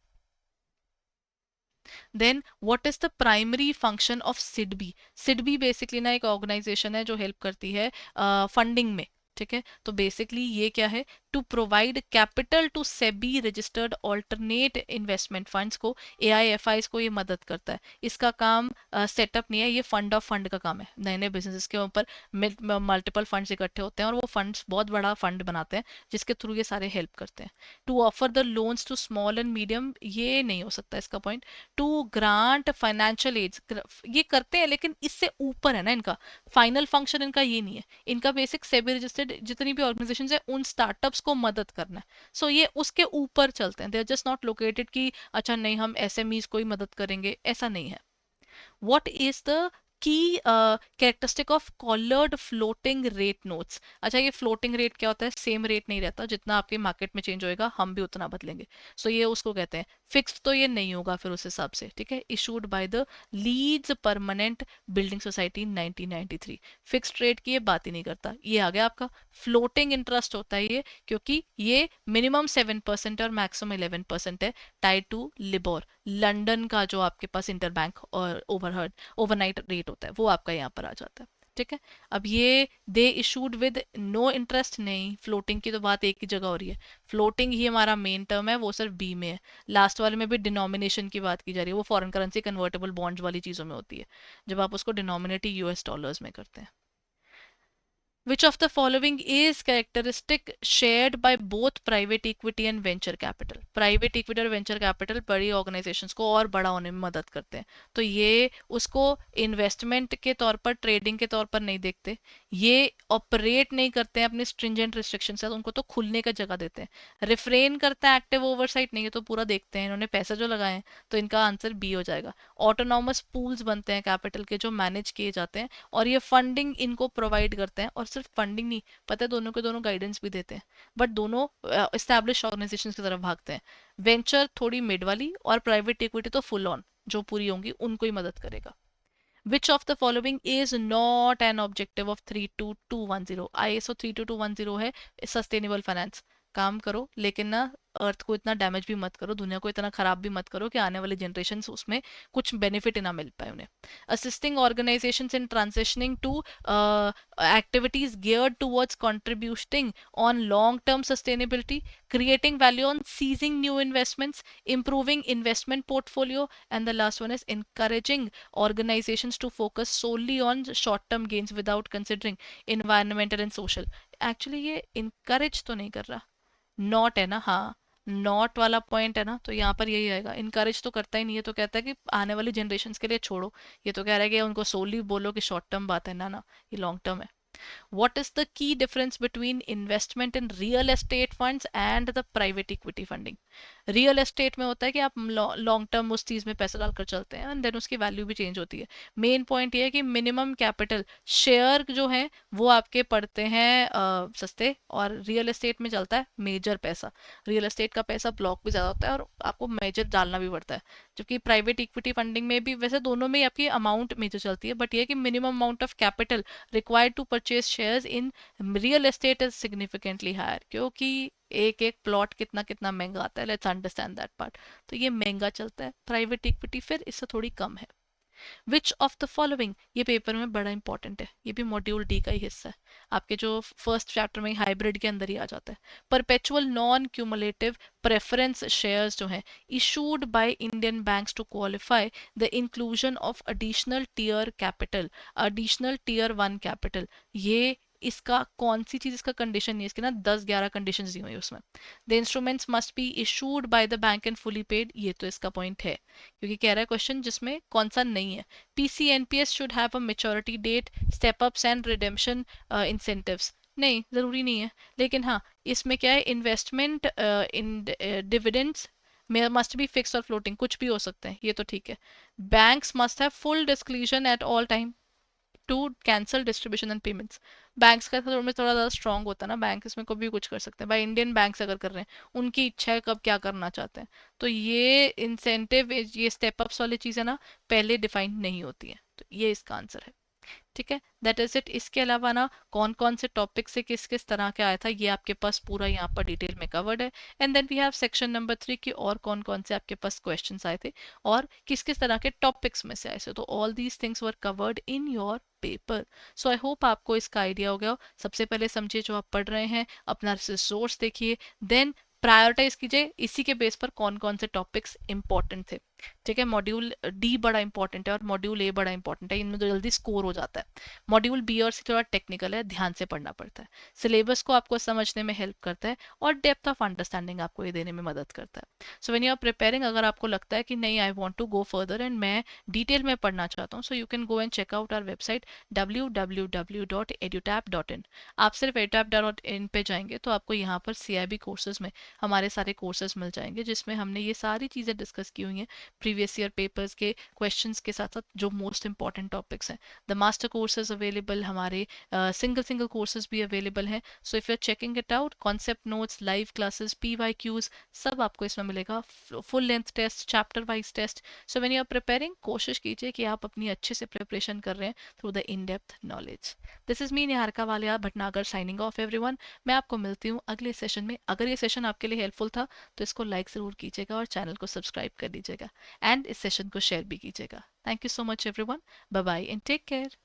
[SPEAKER 1] Then what is the primary function of SIDBI? SIDBI basically ना एक ऑर्गेनाइजेशन है जो हेल्प करती है फंडिंग में, ठीक है, तो बेसिकली ये क्या है, to provide capital to SEBI registered alternate investment funds को, एआईएफआईज को ये मदद करता है। इसका काम सेटअप नहीं है, ये फंड ऑफ फंड का काम है, नए नए बिजनेसेस के ऊपर मल्टीपल फंड्स इकट्ठे होते हैं और वो फंड्स बहुत बड़ा फंड बनाते हैं जिसके थ्रू ये सारे हेल्प करते हैं। To offer the loans to small and medium, ये नहीं हो सकता इसका point. To grant financial aids, ये करते हैं लेकिन इससे ऊपर है ना, इनका फाइनल फंक्शन इनका ये नहीं है, इनका बेसिक सेबी रजिस्टर्ड जितनी भी ऑर्गेनाइजेशन है उन स्टार्टअप्स को मदद करना है। सो ये उसके ऊपर चलते हैं, they are just not located कि अच्छा नहीं हम एसएमईज को ही मदद करेंगे, ऐसा नहीं है। what is the की characteristic of collared floating rate notes? अच्छा ये फ्लोटिंग रेट क्या होता है, सेम रेट नहीं रहता, जितना आपके मार्केट में चेंज होएगा हम भी उतना बदलेंगे, सो ये उसको कहते हैं फिक्स्ड, तो ये नहीं होगा फिर उस हिसाब से, ठीक है। Issued by the Leeds permanent building society 1993, fixed rate की ये बात ही नहीं करता, ये आ गया आपका फ्लोटिंग इंटरेस्ट होता है ये, क्योंकि ये मिनिमम 7% और मैक्सिमम 11% है, टाइड टू लिबोर, लंदन का जो आपके पास इंटर बैंक और ओवरनाइट रेट होता है वो आपका यहाँ पर आ जाता है, ठीक है। अब ये दे इशूड विद नो इंटरेस्ट, नहीं, फ्लोटिंग की तो बात एक ही जगह हो रही है, फ्लोटिंग ही हमारा मेन टर्म है, वो सिर्फ बी में है। लास्ट वाले में भी डिनोमिनेशन की बात की जा रही है, वो फॉरेन करेंसी कन्वर्टेबल बॉन्ड्स वाली चीज़ों में होती है, जब आप उसको डिनोमिनेट यूएस डॉलर्स में करते हैं। Which of the following is characteristic shared by both private equity and venture capital? Private equity और venture capital बड़ी organizations को और बड़ा होने में मदद करते हैं, तो ये उसको इन्वेस्टमेंट के तौर पर, ट्रेडिंग के तौर पर नहीं देखते, ये ऑपरेट नहीं करते हैं अपने स्ट्रिंजेंट रिस्ट्रिक्शन से, उनको तो खुलने का जगह देते हैं, रिफ्रेन करते हैं, एक्टिव ओवरसाइट नहीं है, तो पूरा देखते हैं, इन्होंने पैसे जो लगाए हैं, तो इनका आंसर बी हो जाएगा। ऑटोनॉमस पूल्स बनते हैं कैपिटल के जो मैनेज किए जाते हैं, और ये फंडिंग इनको प्रोवाइड करते हैं, और सिर्फ फंडिंग नहीं, पता है दोनों के दोनों गाइडेंस भी देते हैं, बट दोनों एस्टैब्लिश ऑर्गेनाइजेशन की तरफ भागते हैं। वेंचर थोड़ी मिड वाली, और प्राइवेट इक्विटी तो फुल ऑन जो पूरी होंगी उनको ही मदद करेगा। Which of the following is not an objective of 32210? ISO 32210 है सस्टेनेबल फाइनेंस, काम करो लेकिन ना अर्थ को इतना डैमेज भी मत करो, दुनिया को इतना खराब भी मत करो कि आने वाली जनरेशन उसमें कुछ बेनिफिट ना मिल पाए उन्हें। Assisting organisations in transitioning to activities geared towards contributing on long term sustainability, creating value on seizing new investments, improving investment portfolio, and the last one is encouraging organizations to focus solely on short term gains without considering environmental and social। Actually ये encourage तो नहीं कर रहा, not है ना, हाँ not वाला point है ना, तो यहाँ पर यही आएगा, इनकरेज तो करता ही नहीं है, तो कहता है कि आने वाली जनरेशन के लिए छोड़ो, ये तो कह रहा है कि उनको सोली बोलो कि शॉर्ट टर्म बात है, ना ना ये लॉन्ग टर्म है। What is the key difference between investment in real estate funds and the private equity funding? Real estate में होता है कि आप लॉन्ग टर्म उस चीज़ में पैसा डालकर चलते हैं, एंड देन उसकी वैल्यू भी चेंज होती है। मेन पॉइंट ये है कि मिनिमम कैपिटल शेयर जो है वो आपके पड़ते हैं सस्ते, और रियल एस्टेट में चलता है मेजर पैसा, रियल एस्टेट का पैसा ब्लॉक भी ज़्यादा होता है और आपको मेजर डालना भी पड़ता है, जबकि प्राइवेट इक्विटी फंडिंग में भी वैसे दोनों में ही आपकी अमाउंट मेजर चलती है, बट ये कि minimum amount of capital required to purchase shares in real estate is significantly higher, क्योंकि एक एक प्लॉट कितना कितना महंगा आता है, लेट्स अंडरस्टैंड दैट पार्ट, तो ये महंगा चलता है, प्राइवेट इक्विटी फिर इससे थोड़ी कम है। विच ऑफ द फॉलोइंग, ये पेपर में बड़ा इंपॉर्टेंट है, ये भी मॉड्यूल डी का ही हिस्सा है, आपके जो फर्स्ट चैप्टर में हाइब्रिड के अंदर ही आ जाता है। Perpetual non cumulative preference shares जो हैं issued by Indian banks to qualify the inclusion of additional tier capital, additional tier one capital, ये इसका कौन सी चीज, इसका कंडीशन नहीं है, इसके ना 10-11 कंडीशन दी हुई है उसमें। The instruments must be issued by the bank and fully paid, ये तो इसका पॉइंट है, क्योंकि कह रहा है क्वेश्चन जिसमें कौन सा नहीं है। PCNPS should have a maturity date, step ups and redemption incentives, नहीं ज़रूरी नहीं है, लेकिन हाँ इसमें क्या है, इन्वेस्टमेंट इन डिविडेंड्स में मस्ट बी फिक्स और फ्लोटिंग, कुछ भी हो सकते हैं, ये तो ठीक है। Banks must have full disclosure at all time to cancel distribution and payments, banks का थोड़ा में थोड़ा ज़्यादा स्ट्रॉन्ग होता है ना, बैंक इसमें कभी भी कुछ कर सकते हैं, भाई इंडियन बैंक्स अगर कर रहे हैं उनकी इच्छा है कब क्या करना चाहते हैं, तो ये इंसेंटिव, ये स्टेप अप्स वाली चीज़ें ना पहले डिफाइन नहीं होती हैं, तो ये इसका आंसर है। ठीक है, दैट इज इट। इसके अलावा ना कौन कौन से टॉपिक से किस किस तरह के आया था ये आपके पास पूरा यहाँ पर डिटेल में कवर्ड है। And then we have section number 3 की और कौन कौन से आपके पास क्वेश्चंस आए थे और किस किस तरह के टॉपिक्स में से आए थे, तो all these things were covered in your paper. So I hope आपको इसका आइडिया हो गया हो। सबसे पहले समझिए जो आप पढ़ रहे हैं, अपना रिसोर्स देखिए, देन प्रायोरिटाइज कीजिए इसी के बेस पर कौन कौन से टॉपिक्स इंपॉर्टेंट थे। ठीक है, मॉड्यूल डी बड़ा इंपॉर्टेंट है और मॉड्यूल ए बड़ा इंपॉर्टेंट है, इनमें तो जल्दी स्कोर हो जाता है। मॉड्यूल बी और सी थोड़ा टेक्निकल है, ध्यान से पढ़ना पड़ता है, सिलेबस को आपको समझने में हेल्प करता है और डेप्थ ऑफ अंडरस्टैंडिंग आपको ये देने में मदद करता है। So when you are preparing, अगर आपको लगता है कि नहीं I want to go further and मैं डिटेल में पढ़ना चाहता हूँ, so you can go and check out our website www.edutap.in। आप सिर्फ edutap.in पे जाएंगे तो आपको यहाँ पर CIB कोर्सेज में हमारे सारे कोर्सेज मिल जाएंगे, जिसमें हमने ये सारी चीज़ें डिस्कस की हुई हैं, प्रीवियस ईयर पेपर्स के क्वेश्चंस के साथ साथ जो मोस्ट इंपॉर्टेंट टॉपिक्स हैं। द मास्टर कोर्सेज अवेलेबल, हमारे सिंगल कोर्सेज भी अवेलेबल हैं। So if you are checking it out, concept notes, live classes, PYQs सब आपको इसमें मिलेगा, full length test, chapter wise test. So when you are preparing, कोशिश कीजिए कि आप अपनी अच्छे से प्रिपरेशन कर रहे हैं through the in depth knowledge. This is me Niharika Walia Bhatnagar signing off everyone. मैं आपको मिलती हूँ अगले सेशन में। अगर ये सेशन आपके लिए हेल्पफुल था तो इसको लाइक ज़रूर कीजिएगा और चैनल को सब्सक्राइब कर दीजिएगा एंड इस सेशन को शेयर भी कीजिएगा। Thank you so much everyone, bye bye and take care.